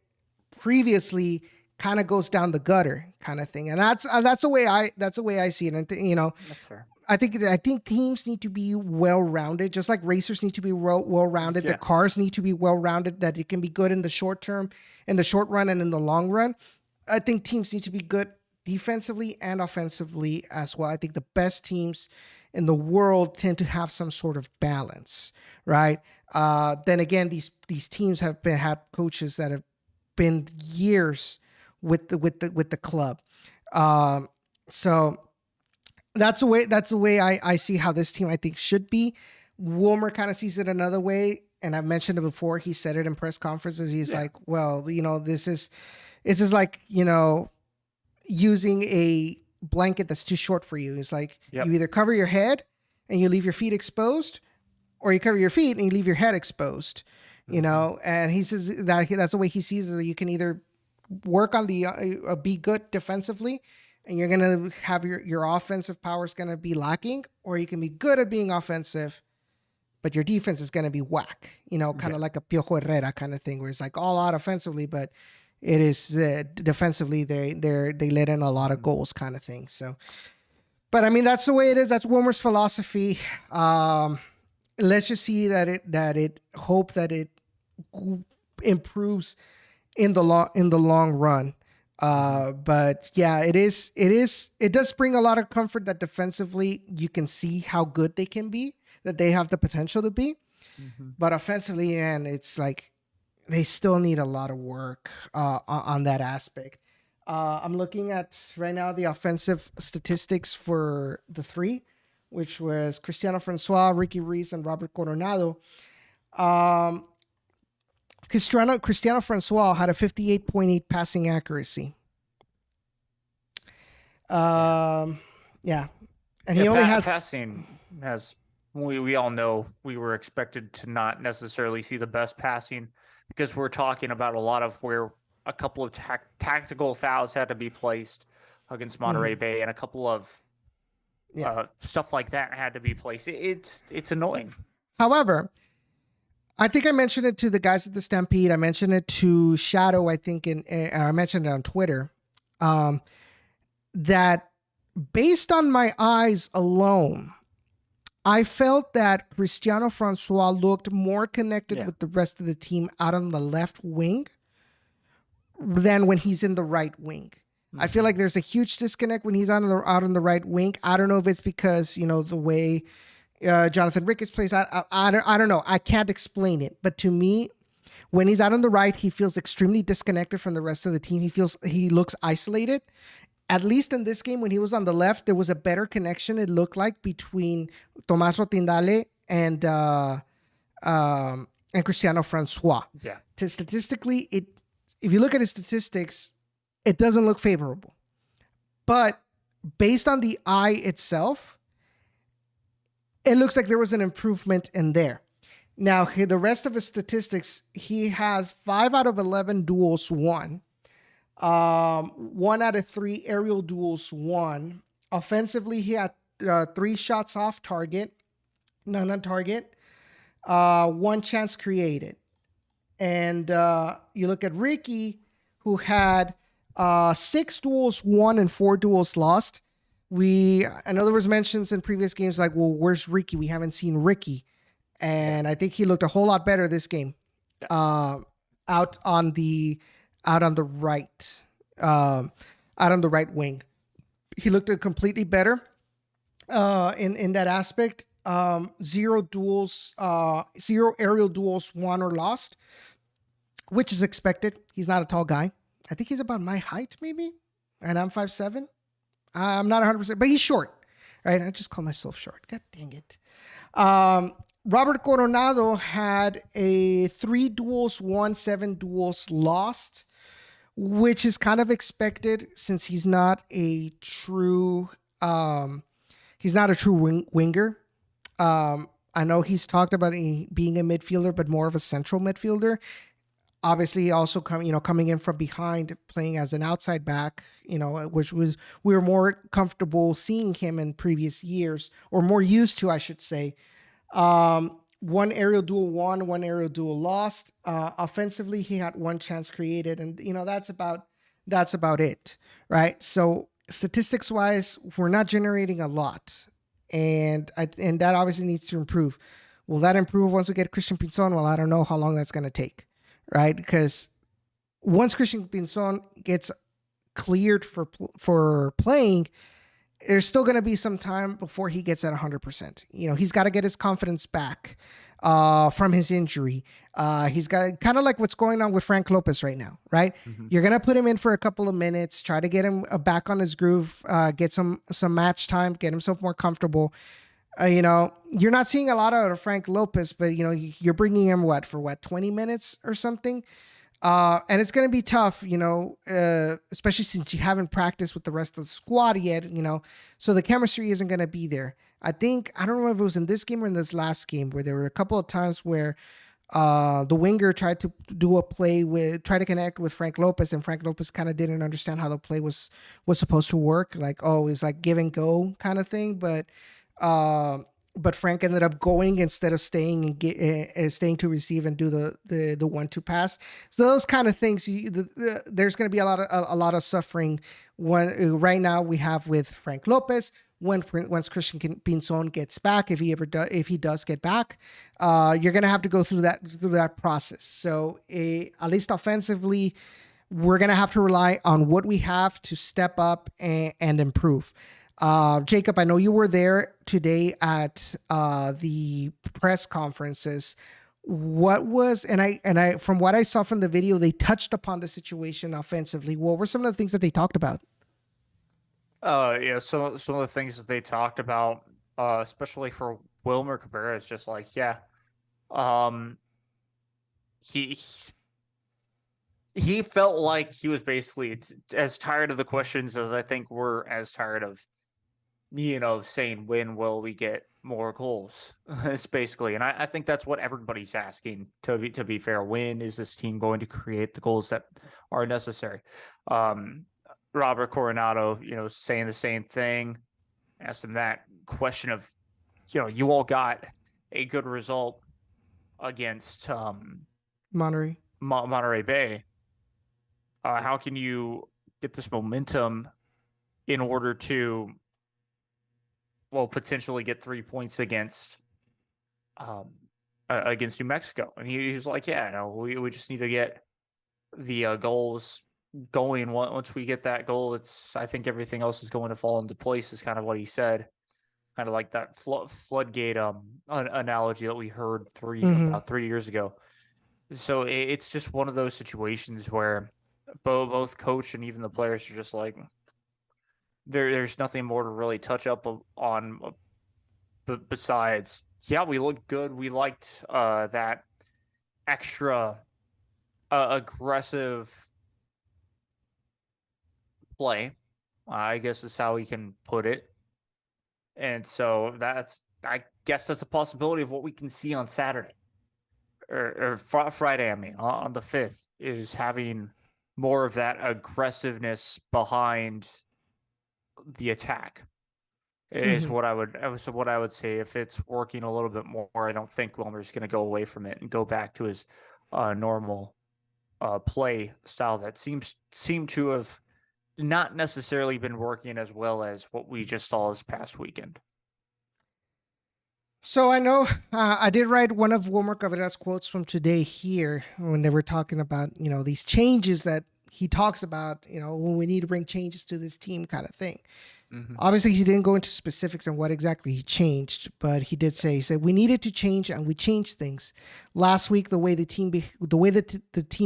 previously kind of goes down the gutter, kind of thing. And that's the way I see it. And that's fair. I think teams need to be well-rounded, just like racers need to be well-rounded. The cars need to be well-rounded, that it can be good in the short term, in the short run, and in the long run. I think teams need to be good defensively and offensively as well. I think the best teams in the world tend to have some sort of balance, right? Then again, these teams have had coaches that have been years with the club. So that's the way I see how this team, I think, should be. Wilmer kind of sees it another way, and I've mentioned it before. He said it in press conferences. He's like, well, this is like, using a blanket that's too short for you. It's like you either cover your head and you leave your feet exposed, or you cover your feet and you leave your head exposed. And he says that that's the way he sees it. You can either work on be good defensively, and you're going to have your offensive power is going to be lacking, or you can be good at being offensive, but your defense is going to be whack, kind of like a Piojo Herrera kind of thing, where it's like all out offensively, but it is defensively they let in a lot of goals, kind of thing. So, but I mean, that's the way it is. That's Wilmer's philosophy. Let's just see hope that it improves in the long run. But it does bring a lot of comfort that defensively you can see how good they can be, that they have the potential to be. But offensively, and it's like they still need a lot of work on that aspect. I'm looking at right now the offensive statistics for the three, which was Cristiano Francois, Ricky Ruiz, and Robert Coronado. Cristiano Francois had a 58.8 passing accuracy. And he only had passing has. We all know we were expected to not necessarily see the best passing, because we're talking about a lot of where a couple of tactical fouls had to be placed against Monterey Bay, and a couple of stuff like that had to be placed. It's annoying. However, I think I mentioned it to the guys at the Stampede. I mentioned it to Shadow, I think, I mentioned it on Twitter, that based on my eyes alone, I felt that Cristiano Francois looked more connected Yeah. with the rest of the team out on the left wing than when he's in the right wing. I feel like there's a huge disconnect when he's out on the right wing. I don't know if it's because, the way Jonathan Ricketts plays. I don't know. I can't explain it. But to me, when he's out on the right, he feels extremely disconnected from the rest of the team. He looks isolated. At least in this game, when he was on the left, there was a better connection, it looked like, between Tommaso Tindale and Cristiano Francois. Yeah. Statistically, if you look at his statistics, it doesn't look favorable. But based on the eye itself, it looks like there was an improvement in there. Now, the rest of his statistics, he has 5 out of 11 duels won. 1 out of 3 aerial duels won. Offensively, he had 3 shots off target, none on target, 1 chance created. And you look at Ricky, who had 6 duels won and 4 duels lost. I know there was mentions in previous games like, well, where's Ricky? We haven't seen Ricky. And I think he looked a whole lot better this game. Out on the right, wing, he looked completely better in that aspect. 0 aerial duels won or lost, which is expected. He's not a tall guy. I think he's about my height, maybe, and I'm 5'7". I'm not 100%, but he's short, right? I just call myself short. God dang it. Robert Coronado had a 3 duels won, 7 duels lost, which is kind of expected since he's not a true winger. I know he's talked about being a midfielder, but more of a central midfielder. Obviously, also coming in from behind, playing as an outside back, which we were more comfortable seeing him in previous years, or more used to, I should say. 1 aerial duel won, 1 aerial duel lost. Offensively, he had 1 chance created, and that's about it, right? So statistics wise, we're not generating a lot, and that obviously needs to improve. Will that improve once we get Christian Pinzon? Well, I don't know how long that's going to take, right? Because once Christian Pinzon gets cleared for playing, there's still going to be some time before he gets at 100%. He's got to get his confidence back from his injury. He's got kind of like what's going on with Frank Lopez right now, right? Mm-hmm. You're going to put him in for a couple of minutes, try to get him back on his groove, get some match time, get himself more comfortable. You're not seeing a lot out of Frank Lopez, but you're bringing him for 20 minutes or something. And it's going to be tough, especially since you haven't practiced with the rest of the squad yet, so the chemistry isn't going to be there. I don't know if it was in this game or in this last game where there were a couple of times where the winger tried to try to connect with Frank Lopez, and Frank Lopez kind of didn't understand how the play was supposed to work. Like, it's like give and go kind of thing. But Frank ended up going instead of staying and staying to receive and do the 1-2 pass. So those kind of things, there's going to be a lot of suffering. Right now we have with Frank Lopez. Once Christian Pinzon gets back, if he does get back, you're going to have to go through that process. So at least offensively, we're going to have to rely on what we have to step up and improve. Jacob, I know you were there today at the press conferences. What was, and I from what I saw from the video, they touched upon the situation offensively. What were some of the things that they talked about? Some of the things that they talked about, especially for Wilmer Cabrera, is just like, he felt like he was basically as tired of the questions as I think we're as tired of, saying, when will we get more goals? It's basically, and I think that's what everybody's asking, to be fair. When is this team going to create the goals that are necessary? Robert Coronado, saying the same thing. Asked him that question of, you all got a good result against Monterey Bay. How can you get this momentum in order to will potentially get 3 points um against New Mexico. And he was like, yeah, no, we just need to get the goals going. Once we get that goal, I think everything else is going to fall into place, is kind of what he said. Kind of like that floodgate analogy that we heard Mm-hmm. about 3 years ago. So it's just one of those situations where both coach and even the players are just like, there's nothing more to really touch up on, besides, yeah, we looked good. We liked that extra aggressive play, I guess is how we can put it. And so I guess that's a possibility of what we can see on Saturday or Friday. I mean, on the 5th, is having more of that aggressiveness behind the attack. Is Mm-hmm. what I would say. If it's working a little bit more, I don't think Wilmer's going to go away from it and go back to his normal play style that seemed to have not necessarily been working as well as what we just saw this past weekend. So I know I did write one of Wilmer Cabrera's quotes from today here when they were talking about, these changes that he talks about, when we need to bring changes to this team kind of thing. Mm-hmm. Obviously, he didn't go into specifics on what exactly he changed, but he said we needed to change and we changed things. Last week, the way the team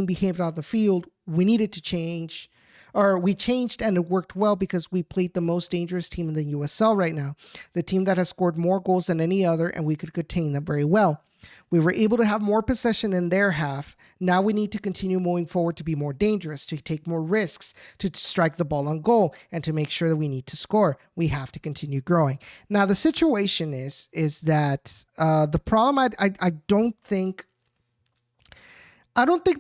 behaved on the field, we needed to change, or we changed and it worked well because we played the most dangerous team in the USL right now, the team that has scored more goals than any other, and we could contain them very well. We were able to have more possession in their half. Now we need to continue moving forward to be more dangerous, to take more risks, to strike the ball on goal, and to make sure that we need to score. We have to continue growing. Now the situation is that the problem. I don't think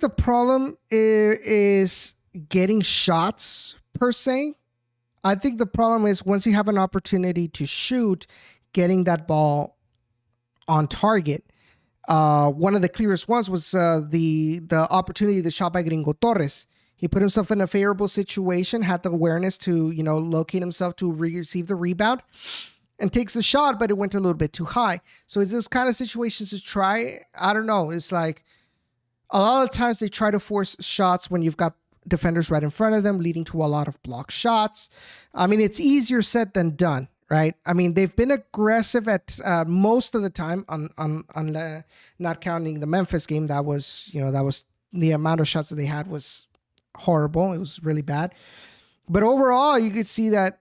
the problem is getting shots per se. I think the problem is once you have an opportunity to shoot, getting that ball on target. One of the clearest ones was the opportunity, the shot by Gringo Torres. He put himself in a favorable situation, had the awareness to locate himself to receive the rebound, and takes the shot, but it went a little bit too high. So it's those kind of situations to try. I don't know. It's like a lot of times they try to force shots when you've got defenders right in front of them, leading to a lot of blocked shots. I mean, it's easier said than done. Right. I mean, they've been aggressive at most of the time on not counting the Memphis game. That was the amount of shots that they had was horrible. It was really bad. But overall, you could see that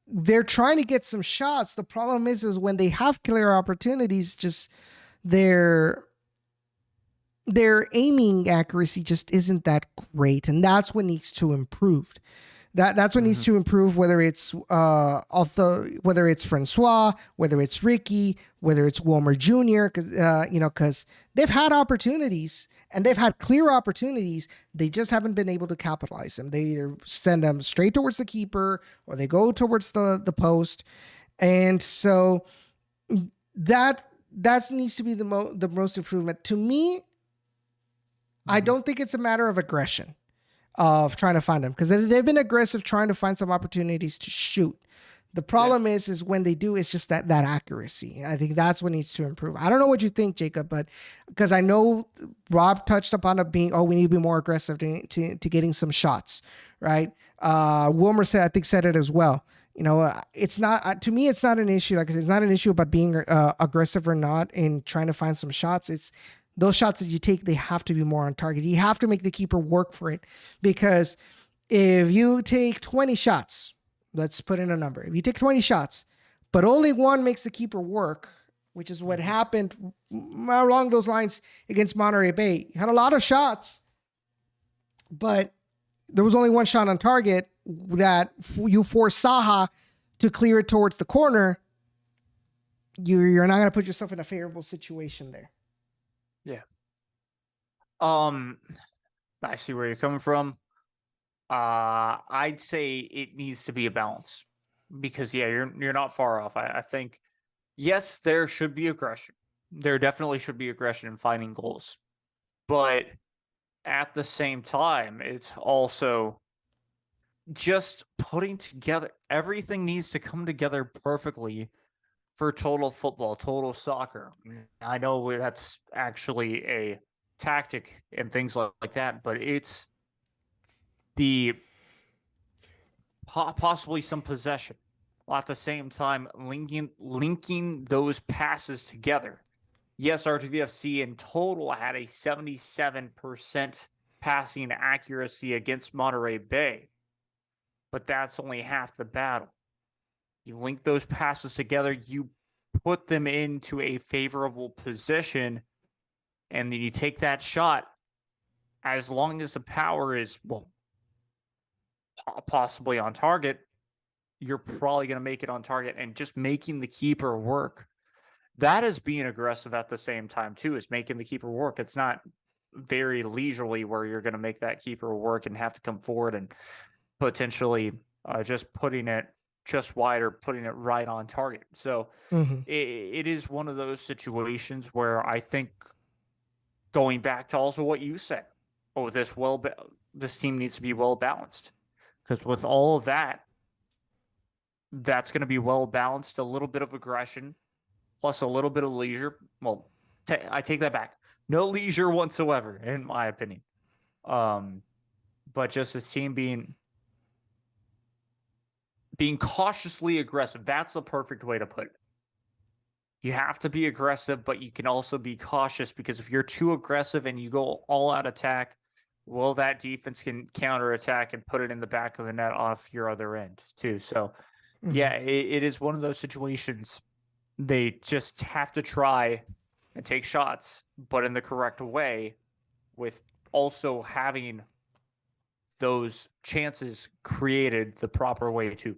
they're trying to get some shots. The problem is when they have clear opportunities, just their aiming accuracy just isn't that great. And that's what needs to improve. That's what needs to improve, whether it's Francois, whether it's Ricky, whether it's Wilmer Jr., because they've had opportunities and they've had clear opportunities. They just haven't been able to capitalize them. They either send them straight towards the keeper or they go towards the post. And so that needs to be the most improvement. To me, I don't think it's a matter of aggression, of trying to find them, because they've been aggressive trying to find some opportunities to shoot. The problem is when they do, it's just that accuracy. I think that's what needs to improve. I don't know what you think, Jacob, but because I know Rob touched upon it being, we need to be more aggressive to getting some shots, right? Wilmer said it as well. It's not, to me, it's not an issue. Like I said, it's not an issue about being aggressive or not in trying to find some shots. It's those shots that you take, they have to be more on target. You have to make the keeper work for it, because if you take 20 shots, let's put in a number. If you take 20 shots, but only one makes the keeper work, which is what happened along those lines against Monterey Bay. You had a lot of shots, but there was only one shot on target that you force Saha to clear it towards the corner. You're not going to put yourself in a favorable situation there. Yeah. I see where you're coming from. I'd say it needs to be a balance, because you're not far off. I think, yes, there should be aggression. There definitely should be aggression in finding goals, but at the same time, it's also just putting together, everything needs to come together perfectly for total football, total soccer. I know that's actually a tactic and things like that, but it's the possibly some possession, while at the same time linking those passes together. Yes, RGVFC in total had a 77% passing accuracy against Monterey Bay, but that's only half the battle. You link those passes together, you put them into a favorable position, and then you take that shot. As long as the power is, well, possibly on target, you're probably going to make it on target, and just making the keeper work. That is being aggressive at the same time, too, is making the keeper work. It's not very leisurely where you're going to make that keeper work and have to come forward and potentially just putting it just wide or putting it right on target. So it is one of those situations where I think, going back to also what you said, this team needs to be well balanced, because with all of that, that's going to be well balanced. A little bit of aggression plus a little bit of leisure. Well, I take that back. No leisure whatsoever, in my opinion. But just this team being cautiously aggressive. That's the perfect way to put it. You have to be aggressive, but you can also be cautious, because if you're too aggressive and you go all out attack, well, that defense can counterattack and put it in the back of the net off your other end too. So, yeah, it is one of those situations. They just have to try and take shots, but in the correct way, with also having those chances created the proper way too.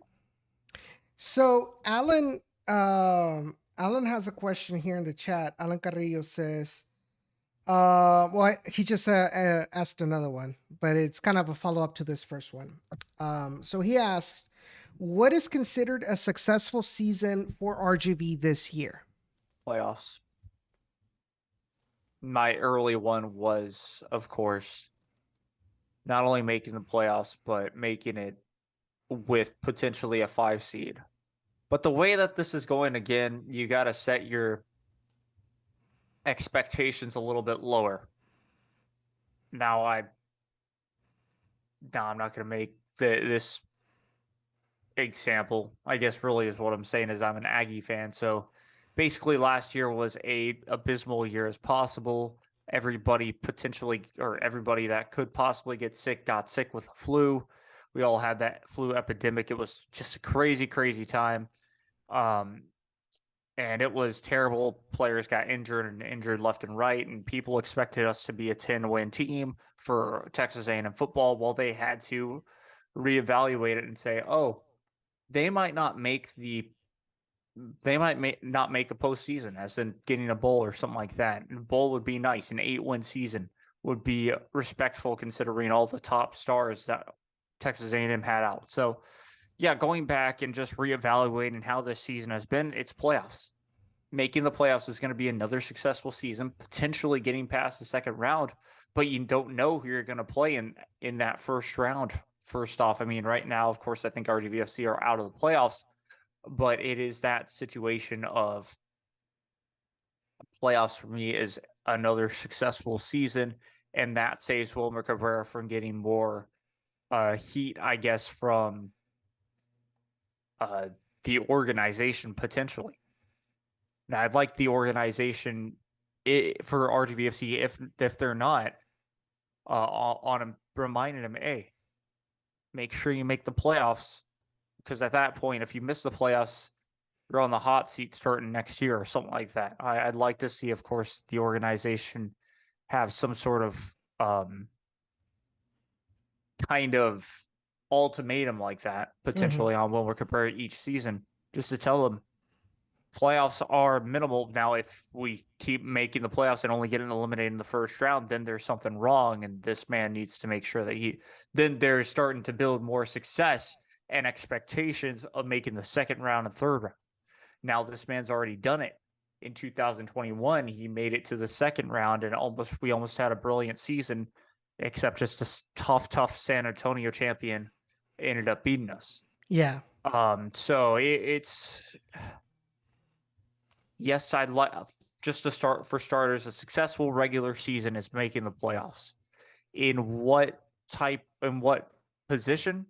So Alan has a question here in the chat. Alan Carrillo says, well, he just asked another one, but it's kind of a follow-up to this first one. So he asks, what is considered a successful season for RGV this year? Playoffs. My early one was, of course, not only making the playoffs, but making it with potentially a 5 seed. But the way that this is going, again, you got to set your expectations a little bit lower. Now, I'm not going to make this example. I guess really is what I'm saying is I'm an Aggie fan. So basically last year was a abysmal year as possible. Everybody that could possibly get sick got sick with the flu. We all had that flu epidemic. It was just a crazy, crazy time. And it was terrible. Players got injured left and right, and people expected us to be a 10-win team for Texas A&M football. Well, they had to reevaluate it and say, oh, they might not make a postseason, as in getting a bowl or something like that. And a bowl would be nice. An 8-win season would be respectful, considering all the top stars that Texas A&M had out. So, yeah, going back and just reevaluating how this season has been, it's playoffs. Making the playoffs is going to be another successful season, potentially getting past the second round, but you don't know who you're going to play in that first round. First off, I mean, right now, of course, I think RGV FC are out of the playoffs, but it is that situation of playoffs for me is another successful season, and that saves Wilmer Cabrera from getting more heat, I guess, from the organization potentially. Now, I'd like the organization for RGVFC, if they're not, on him, reminding him, hey, make sure you make the playoffs, because at that point, if you miss the playoffs, you're on the hot seat starting next year or something like that. I'd like to see, of course, the organization have some sort of kind of ultimatum like that, potentially on Wilmer Cabrera each season, just to tell them playoffs are minimal. Now, if we keep making the playoffs and only getting eliminated in the first round, then there's something wrong, and this man needs to make sure that then they're starting to build more success and expectations of making the second round and third round. Now, this man's already done it. In 2021, he made it to the second round, and we almost had a brilliant season, except just a tough San Antonio champion ended up beating us. Yeah. So it's yes, I'd like just to start for starters, a successful regular season is making the playoffs. In what position?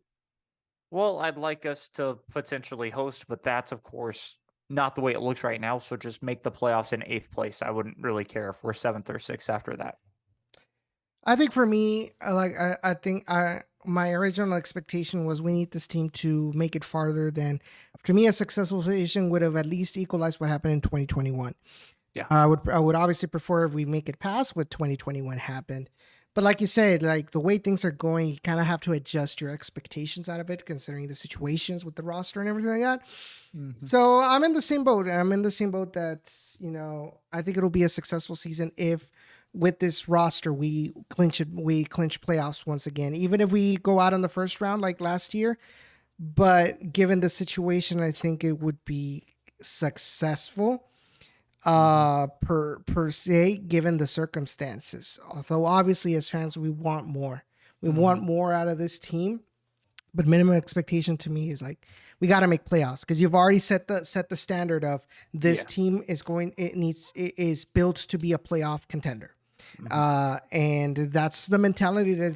Well, I'd like us to potentially host, but that's of course not the way it looks right now. So just make the playoffs in 8th place. I wouldn't really care if we're 7th or 6th after that. I think for me, I think my original expectation was we need this team to make it farther than, to me, a successful season would have at least equalized what happened in 2021. Yeah. I would obviously prefer if we make it past what 2021 happened. But like you said, like the way things are going, you kind of have to adjust your expectations out of it, considering the situations with the roster and everything like that. Mm-hmm. So I'm in the same boat. I'm in the same boat that, I think it'll be a successful season if with this roster we clinch playoffs once again, even if we go out on the first round like last year. But given the situation, I think it would be successful per se, given the circumstances. Although obviously as fans we want more. We want more out of this team. But minimum expectation to me is like we got to make playoffs, because you've already set the standard of this team is built to be a playoff contender. And that's the mentality that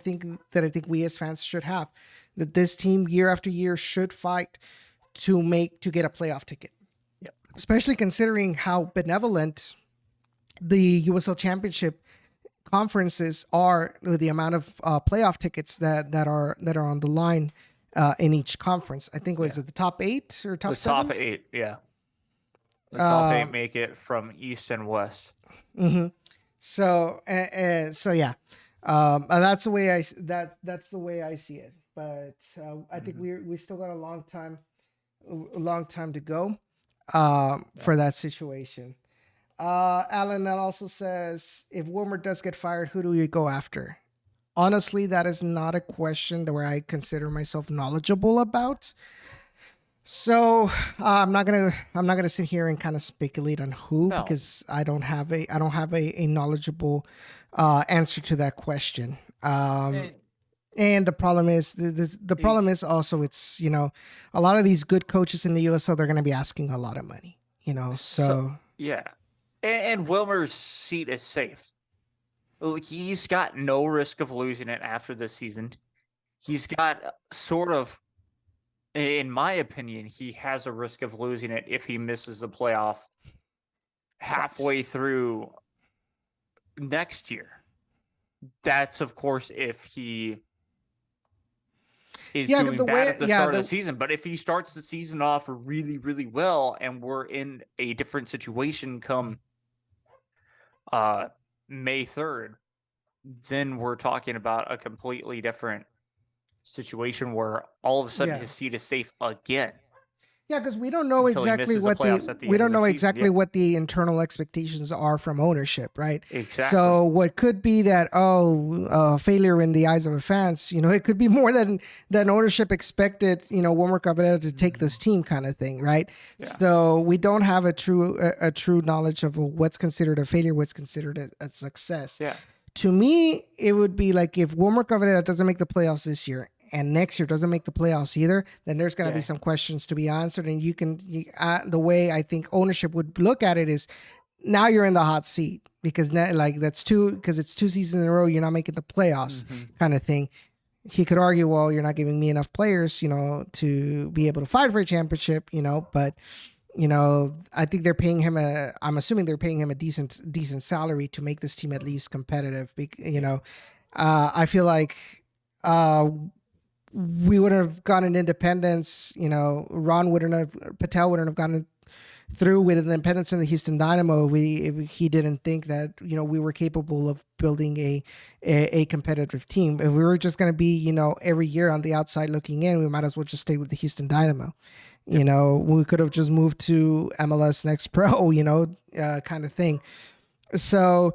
I think we as fans should have, that this team year after year should fight to get a playoff ticket. Especially considering how benevolent the USL Championship conferences are with the amount of playoff tickets that are on the line in each conference. I think was it the top 8 or top 7? The top 8, yeah. The top 8 make it from East and West. Mm-hmm. So yeah, that's the way I see it. But I think we still got a long time to go for that situation. Alan, that also says, if Wilmer does get fired, who do we go after? Honestly, that is not a question where I consider myself knowledgeable about. So I'm not gonna sit here and kind of speculate on who, because I don't have a knowledgeable answer to that question. And the problem is the problem is also, it's, a lot of these good coaches in the USL, they're going to be asking a lot of money, so yeah. And Wilmer's seat is safe. He's got no risk of losing it after this season. He's got sort of, in my opinion, he has a risk of losing it if he misses the playoff halfway through next year. That's, of course, if he is doing bad at the start of the season. But if he starts the season off really, really well, and we're in a different situation come May 3rd, then we're talking about a completely different situation where all of a sudden his seat is safe again. Yeah, because we don't know exactly what what the internal expectations are from ownership, right? Exactly. So what could be that failure in the eyes of a fans, it could be more than ownership expected, Wilmer Cabrera to take this team, kind of thing, right? Yeah. So we don't have a true knowledge of what's considered a failure, what's considered a success. Yeah. To me, it would be like if Wilmer Cabrera doesn't make the playoffs this year, and next year doesn't make the playoffs either, then there's going to be some questions to be answered. And the way I think ownership would look at it is, now you're in the hot seat, because it's 2 seasons in a row you're not making the playoffs, kind of thing. He could argue, well, you're not giving me enough players, to be able to fight for a championship, but I think they're paying him I'm assuming they're paying him a decent salary to make this team at least competitive. I feel like we wouldn't have gotten independence. Patel wouldn't have gotten through with an independence in the Houston Dynamo if he didn't think that, we were capable of building a competitive team. If we were just going to be, every year on the outside looking in, we might as well just stay with the Houston Dynamo. We could have just moved to MLS Next Pro, kind of thing. So,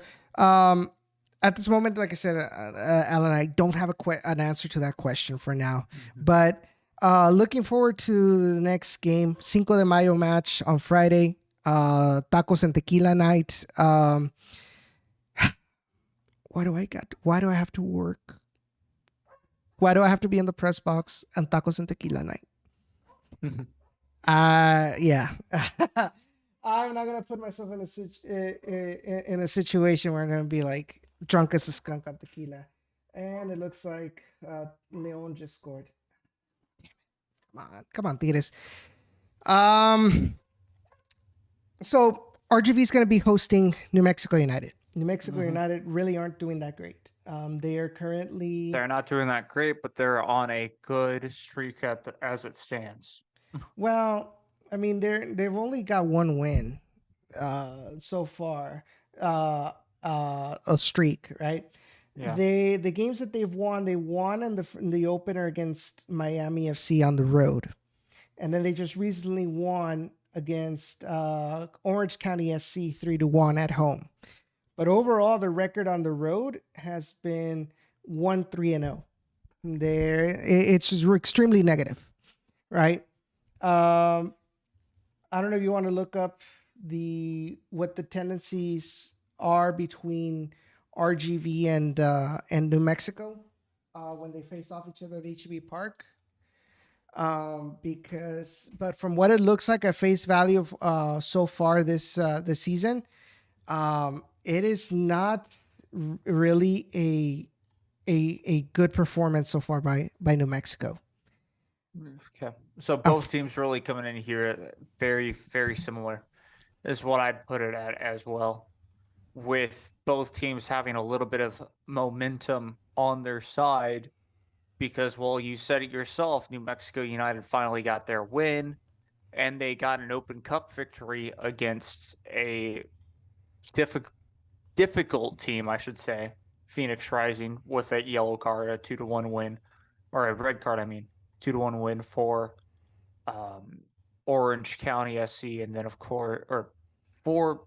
at this moment, like I said, Alan, I don't have an answer to that question for now. But looking forward to the next game, Cinco de Mayo match on Friday, tacos and tequila night. Why do I have to work? Why do I have to be in the press box and tacos and tequila night? Yeah. I'm not gonna put myself in in a situation where I'm gonna be like drunk as a skunk on tequila, and it looks like Leon just scored. Come on, Tigres. Um, so RGV is gonna be hosting New Mexico United. New Mexico United really aren't doing that great. They are currently They're not doing that great, but they're on a good streak as it stands. well. I mean, they've only got one win so far, a streak, right? Yeah. The games that they won in the opener against Miami FC on the road, and then they just recently won against Orange County SC 3-1 at home. But overall, the record on the road has been 1-3-0. It's extremely negative, right? I don't know if you want to look up what the tendencies are between RGV and New Mexico when they face off each other at HEB Park. But from what it looks like at face value of so far this season, it is not really a good performance so far by New Mexico. Okay. So both teams really coming in here very, very similar is what I'd put it at as well. With both teams having a little bit of momentum on their side because, well, you said it yourself, New Mexico United finally got their win and they got an Open Cup victory against a difficult team, I should say, Phoenix Rising, with a yellow card, a 2-1 win, or a red card, 2-1 win for Orange County SC, and then of course, or for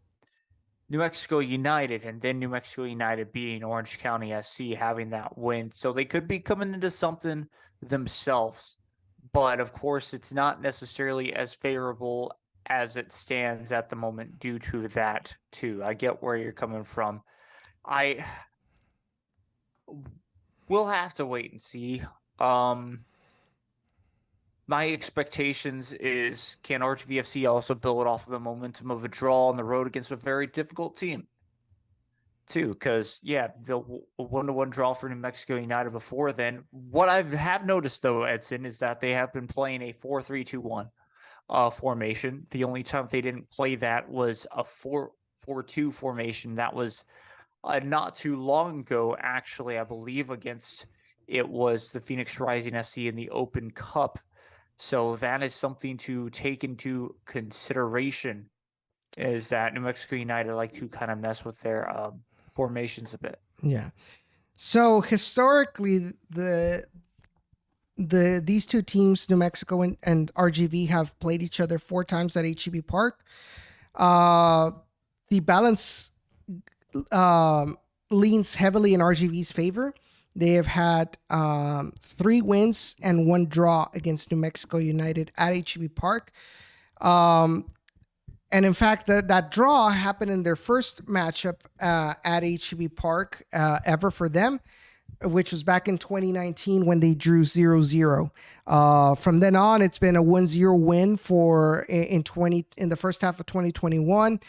New Mexico United, and then New Mexico United beating Orange County SC, having that win. So they could be coming into something themselves. But of course, it's not necessarily as favorable as it stands at the moment due to that, too. I get where you're coming from. We'll have to wait and see. My expectations is, can RGV FC also build off of the momentum of a draw on the road against a very difficult team? Too, because the 1-1 draw for New Mexico United before then. What I have noticed though, Edson, is that they have been playing a 4-3-2-1 formation. The only time they didn't play that was a 4-4-2 formation. That was not too long ago, actually. I believe it was the Phoenix Rising SC in the Open Cup. So that is something to take into consideration, is that New Mexico United like to kind of mess with their formations a bit. Yeah. So historically, these two teams, New Mexico and RGV, have played each other 4 times at HEB Park. The balance leans heavily in RGV's favor. They have had 3 wins and 1 draw against New Mexico United at HEB Park. And in fact, that draw happened in their first matchup at HEB Park ever for them, which was back in 2019 when they drew 0-0. From then on, it's been a 1-0 win in the first half of 2021,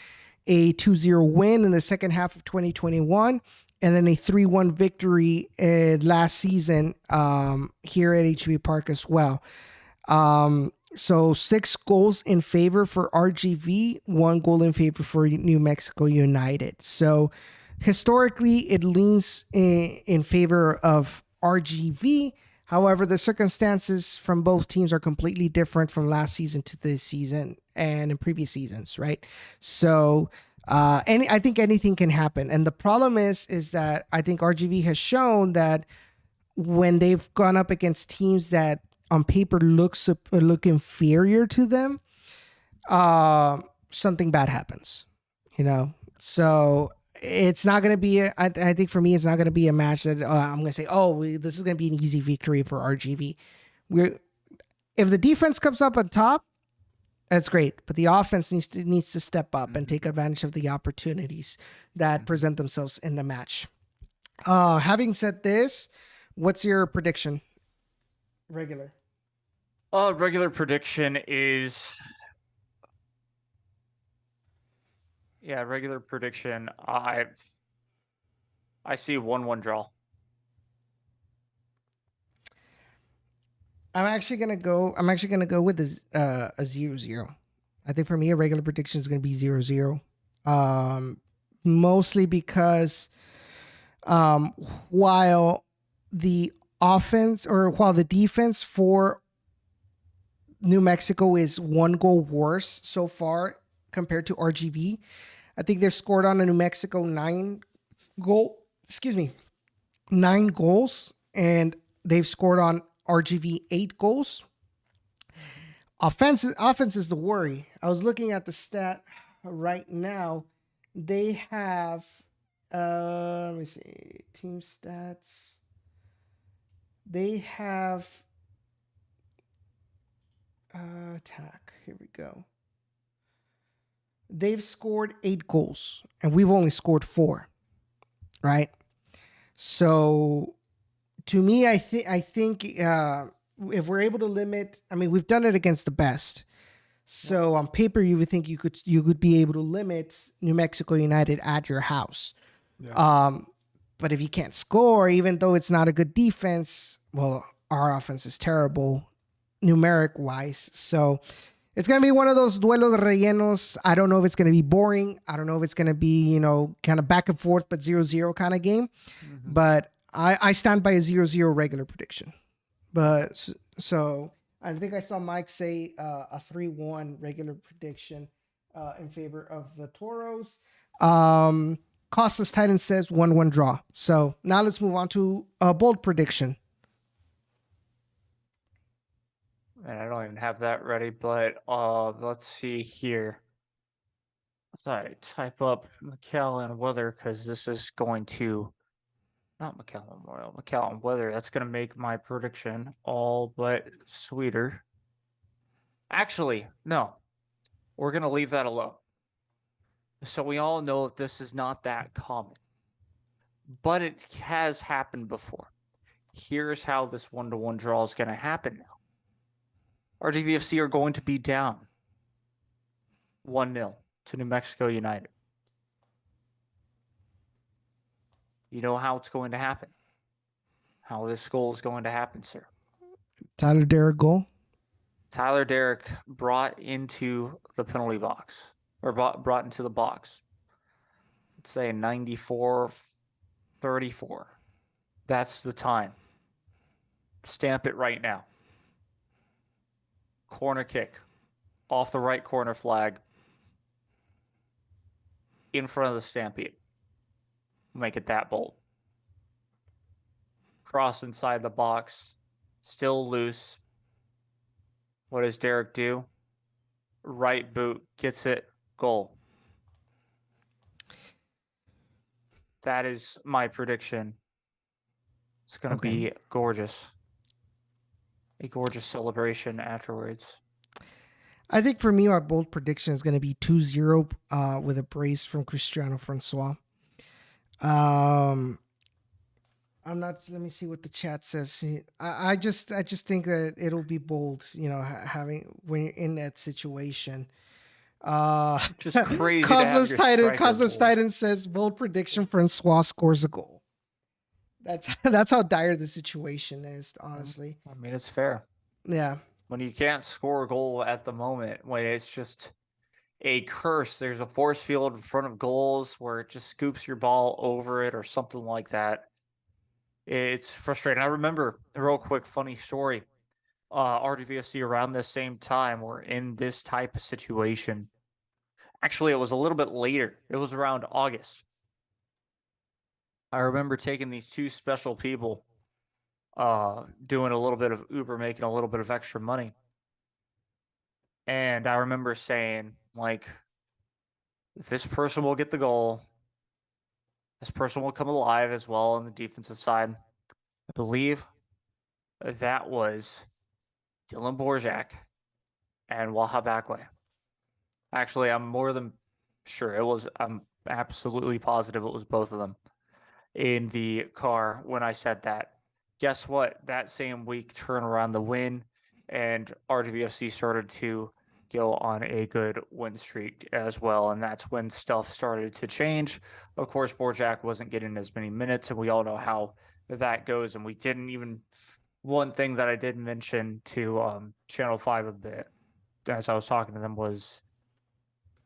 a 2-0 win in the second half of 2021, and then a 3-1 victory last season here at HEB Park as well. So 6 goals in favor for RGV, 1 goal in favor for New Mexico United. So historically, it leans in favor of RGV. However, the circumstances from both teams are completely different from last season to this season and in previous seasons, right? So I think anything can happen. And the problem is that I think RGV has shown that when they've gone up against teams that on paper look inferior to them, something bad happens, So it's not going to be, I think for me, it's not going to be a match that I'm going to say, this is going to be an easy victory for RGV. If the defense comes up on top, that's great, but the offense needs to step up and take advantage of the opportunities that present themselves in the match. Having said this, what's your prediction? Regular prediction is Yeah, regular prediction. I see 1-1 draw. I'm actually gonna go. I'm actually gonna go with a 0-0. I think for me, a regular prediction is gonna be 0-0. Um, Mostly because um, while the while the defense for New Mexico is one goal worse so far compared to RGV, I think they've scored on a New Mexico goal. Excuse me, 9 goals, and they've scored on RGV 8 goals. Offense is the worry. I was looking at the stat right now. They have let me see, team stats. They have attack. Here we go. They've scored 8 goals, and we've only scored 4. Right. So to me, I think if we're able to limit, I mean, we've done it against the best. So on paper, you would think you could be able to limit New Mexico United at your house. Yeah. But if you can't score, even though it's not a good defense, well, our offense is terrible numeric wise. So it's going to be one of those duelos de rellenos. I don't know if it's going to be boring. I don't know if it's going to be, kind of back and forth, but 0-0 kind of game. Mm-hmm. But I stand by a 0-0 regular prediction. But so I think I saw Mike say a 3-1 regular prediction in favor of the Toros. Costas Titan says 1-1 draw. So now let's move on to a bold prediction. And I don't even have that ready, but let's see here. Sorry, type up McAllen weather because this is going to not McAllen Memorial, McAllen weather. That's going to make my prediction all but sweeter. Actually, no, we're going to leave that alone. So we all know that this is not that common, but it has happened before. Here's how this 1-1 draw is going to happen now. RGV FC are going to be down 1-0 to New Mexico United. You know how it's going to happen. How this goal is going to happen, sir. Tyler Derrick goal. Tyler Derrick brought into the penalty box, or brought into the box. Let's say 94-34. That's the time. Stamp it right now. Corner kick off the right corner flag in front of the Stampede. Make it that bold. Cross inside the box, still loose. What does Derrick do? Right boot, gets it, goal. That is my prediction. It's going to be gorgeous. A gorgeous celebration afterwards. I think for me, my bold prediction is going to be 2-0 with a brace from Cristiano Francois. I'm not. Let me see what the chat says. I just think that it'll be bold. Having when you're in that situation. Just crazy. Cosmos Titan says bold prediction: Francois scores a goal. That's how dire the situation is. Honestly, I mean, it's fair. Yeah. When you can't score a goal at the moment, when it's just a curse, there's a force field in front of goals where it just scoops your ball over it or something like that. It's frustrating. I remember a real quick funny story. RGV FC around this same time were in this type of situation. Actually, it was a little bit later. It was around August. I remember taking these two special people, doing a little bit of Uber, making a little bit of extra money. And I remember saying, like, this person will get the goal. This person will come alive as well on the defensive side. I believe that was Dylan Borjak and Waha Bakwe. Actually, I'm more than sure I'm absolutely positive it was both of them in the car when I said that. Guess what? That same week, turn around the win, and RGVFC started to go on a good win streak as well. And that's when stuff started to change. Of course, Borjak wasn't getting as many minutes, and we all know how that goes. And we didn't even, one thing that I did mention to Channel 5 a bit as I was talking to them was,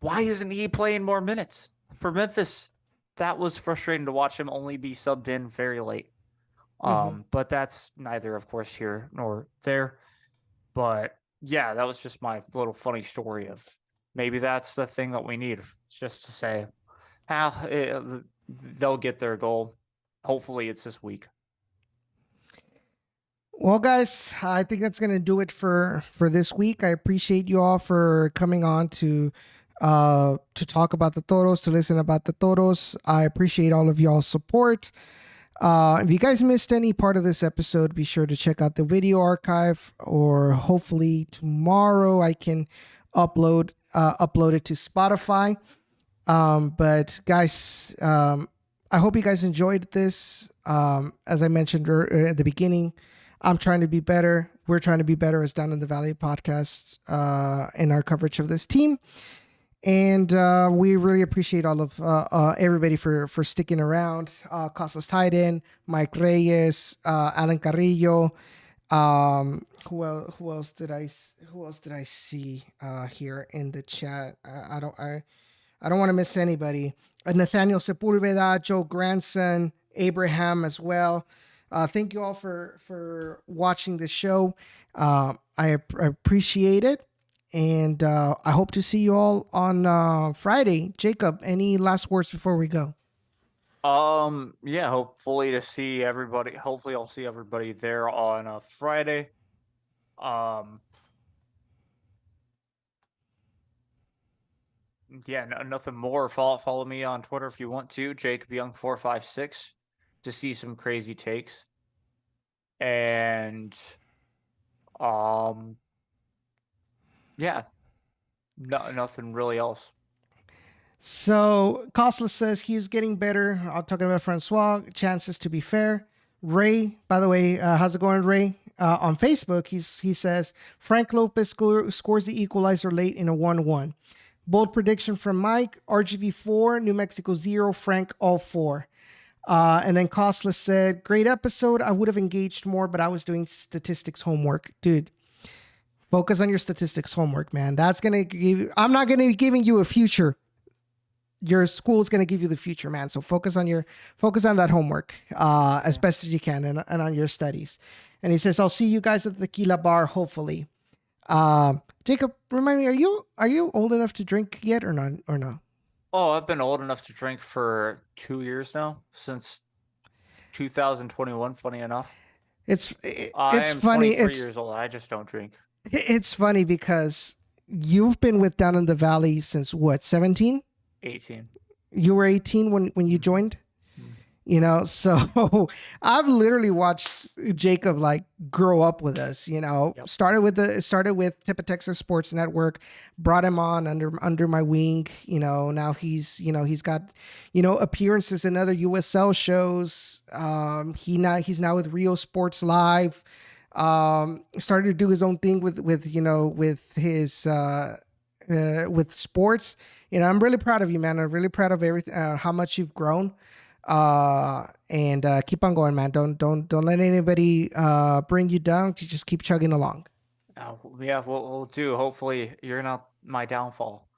why isn't he playing more minutes for Memphis? That was frustrating to watch him only be subbed in very late. But that's neither, of course, here nor there. But yeah, that was just my little funny story of maybe that's the thing that we need, just to say, they'll get their goal. Hopefully it's this week. Well, guys, I think that's going to do it for this week. I appreciate you all for coming on to talk about the Toros, to listen about the Toros. I appreciate all of y'all's support. If you guys missed any part of this episode, be sure to check out the video archive, or hopefully tomorrow I can upload it to Spotify. But guys, I hope you guys enjoyed this. As I mentioned at the beginning, I'm trying to be better. We're trying to be better as Down in the Valley podcast in our coverage of this team. And we really appreciate all of everybody for sticking around. Costas Titan, Mike Reyes, Alan Carrillo. Who else did I see here in the chat? I don't want to miss anybody. Nathaniel Sepulveda, Joe Granson, Abraham as well. Thank you all for watching the show. I appreciate it. And I hope to see you all on Friday. Jacob, any last words before we go? Yeah, hopefully to see everybody. Hopefully I'll see everybody there on Friday. Yeah, nothing more. Follow me on Twitter if you want to, Jacob Young 456, to see some crazy takes. And yeah, nothing really else. So Costless says he's getting better. I'm talking about Francois. Chances to be fair. Ray, by the way, how's it going, Ray? On Facebook, he says Frank Lopez scores the equalizer late in a 1-1. Bold prediction from Mike. RGV 4, New Mexico 0, Frank all 4. And then Costless said, great episode. I would have engaged more, but I was doing statistics homework. Dude, focus on your statistics homework, man. That's going to give I'm not going to be giving you a future. Your school is going to give you the future, man. So focus on that homework as best as you can, and on your studies. And he says, I'll see you guys at the Tequila Bar, hopefully. Jacob, remind me, are you old enough to drink yet or not? Or no? Oh, I've been old enough to drink for 2 years now, since 2021. Funny enough, it's I am funny. 23 years old. I just don't drink. It's funny because you've been with Down in the Valley since what, 17? 18. You were 18 when you joined? You know, so I've literally watched Jacob like grow up with us, you know. Yep. Started with Tip of Texas Sports Network, brought him on under my wing, you know. Now he's got, appearances in other USL shows. He's now with Rio Sports Live. Started to do his own thing with his with sports. You know, I'm really proud of you, man. I'm really proud of everything, how much you've grown. And keep on going, man. Don't let anybody bring you down. Just keep chugging along. Yeah, we'll do. Hopefully you're not my downfall.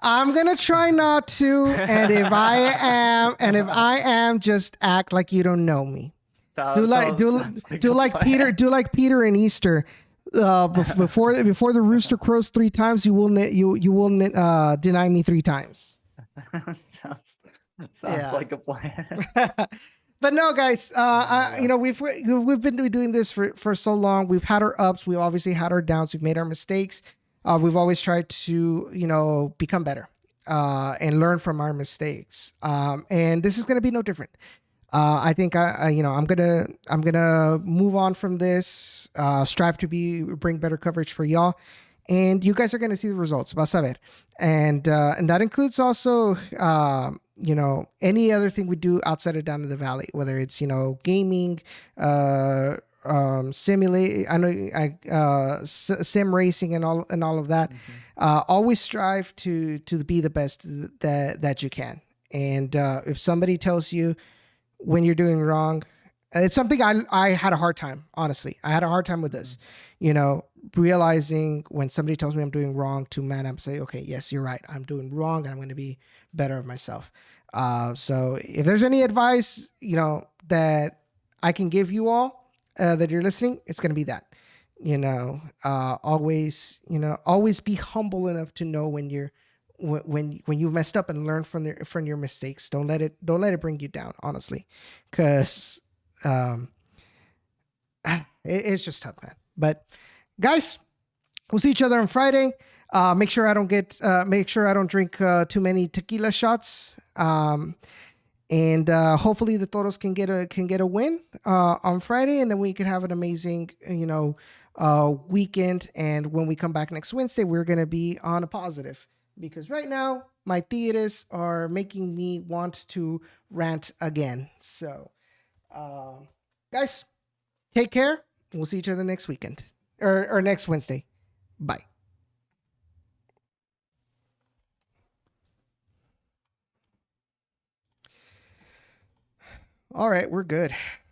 I'm gonna try not to, and if I am, just act like you don't know me. Do like Peter in Easter. Before the rooster crows 3 times, you will deny me 3 times. Sounds like a plan. But no, guys, we've been doing this for so long. We've had our ups. We've obviously had our downs. We've made our mistakes. We've always tried to, become better and learn from our mistakes. And this is going to be no different. I think I'm gonna move on from this. Strive to bring better coverage for y'all. And you guys are going to see the results. Vas a ver. And that includes also, any other thing we do outside of Down in the Valley, whether it's, gaming, simulate. I know sim racing and all of that. Mhm. Always strive to be the best that you can. And if somebody tells you when you're doing wrong, it's something I had a hard time. Honestly, I had a hard time with this. You know, realizing when somebody tells me I'm doing wrong, to man up, say, okay, yes, you're right. I'm doing wrong, and I'm going to be better of myself. So if there's any advice, you know, that I can give you all that you're listening, it's going to be that. Always be humble enough to know when you're when you've messed up, and learn from your mistakes. Don't let it bring you down, honestly, because it's just tough, man. But guys, we'll see each other on Friday. Make sure I don't drink too many tequila shots. And hopefully the Toros can get a win on Friday, and then we can have an amazing weekend. And when we come back next Wednesday, we're gonna be on a positive, because right now my theaters are making me want to rant again. So, guys, take care. We'll see each other next weekend or next Wednesday. Bye. All right, we're good.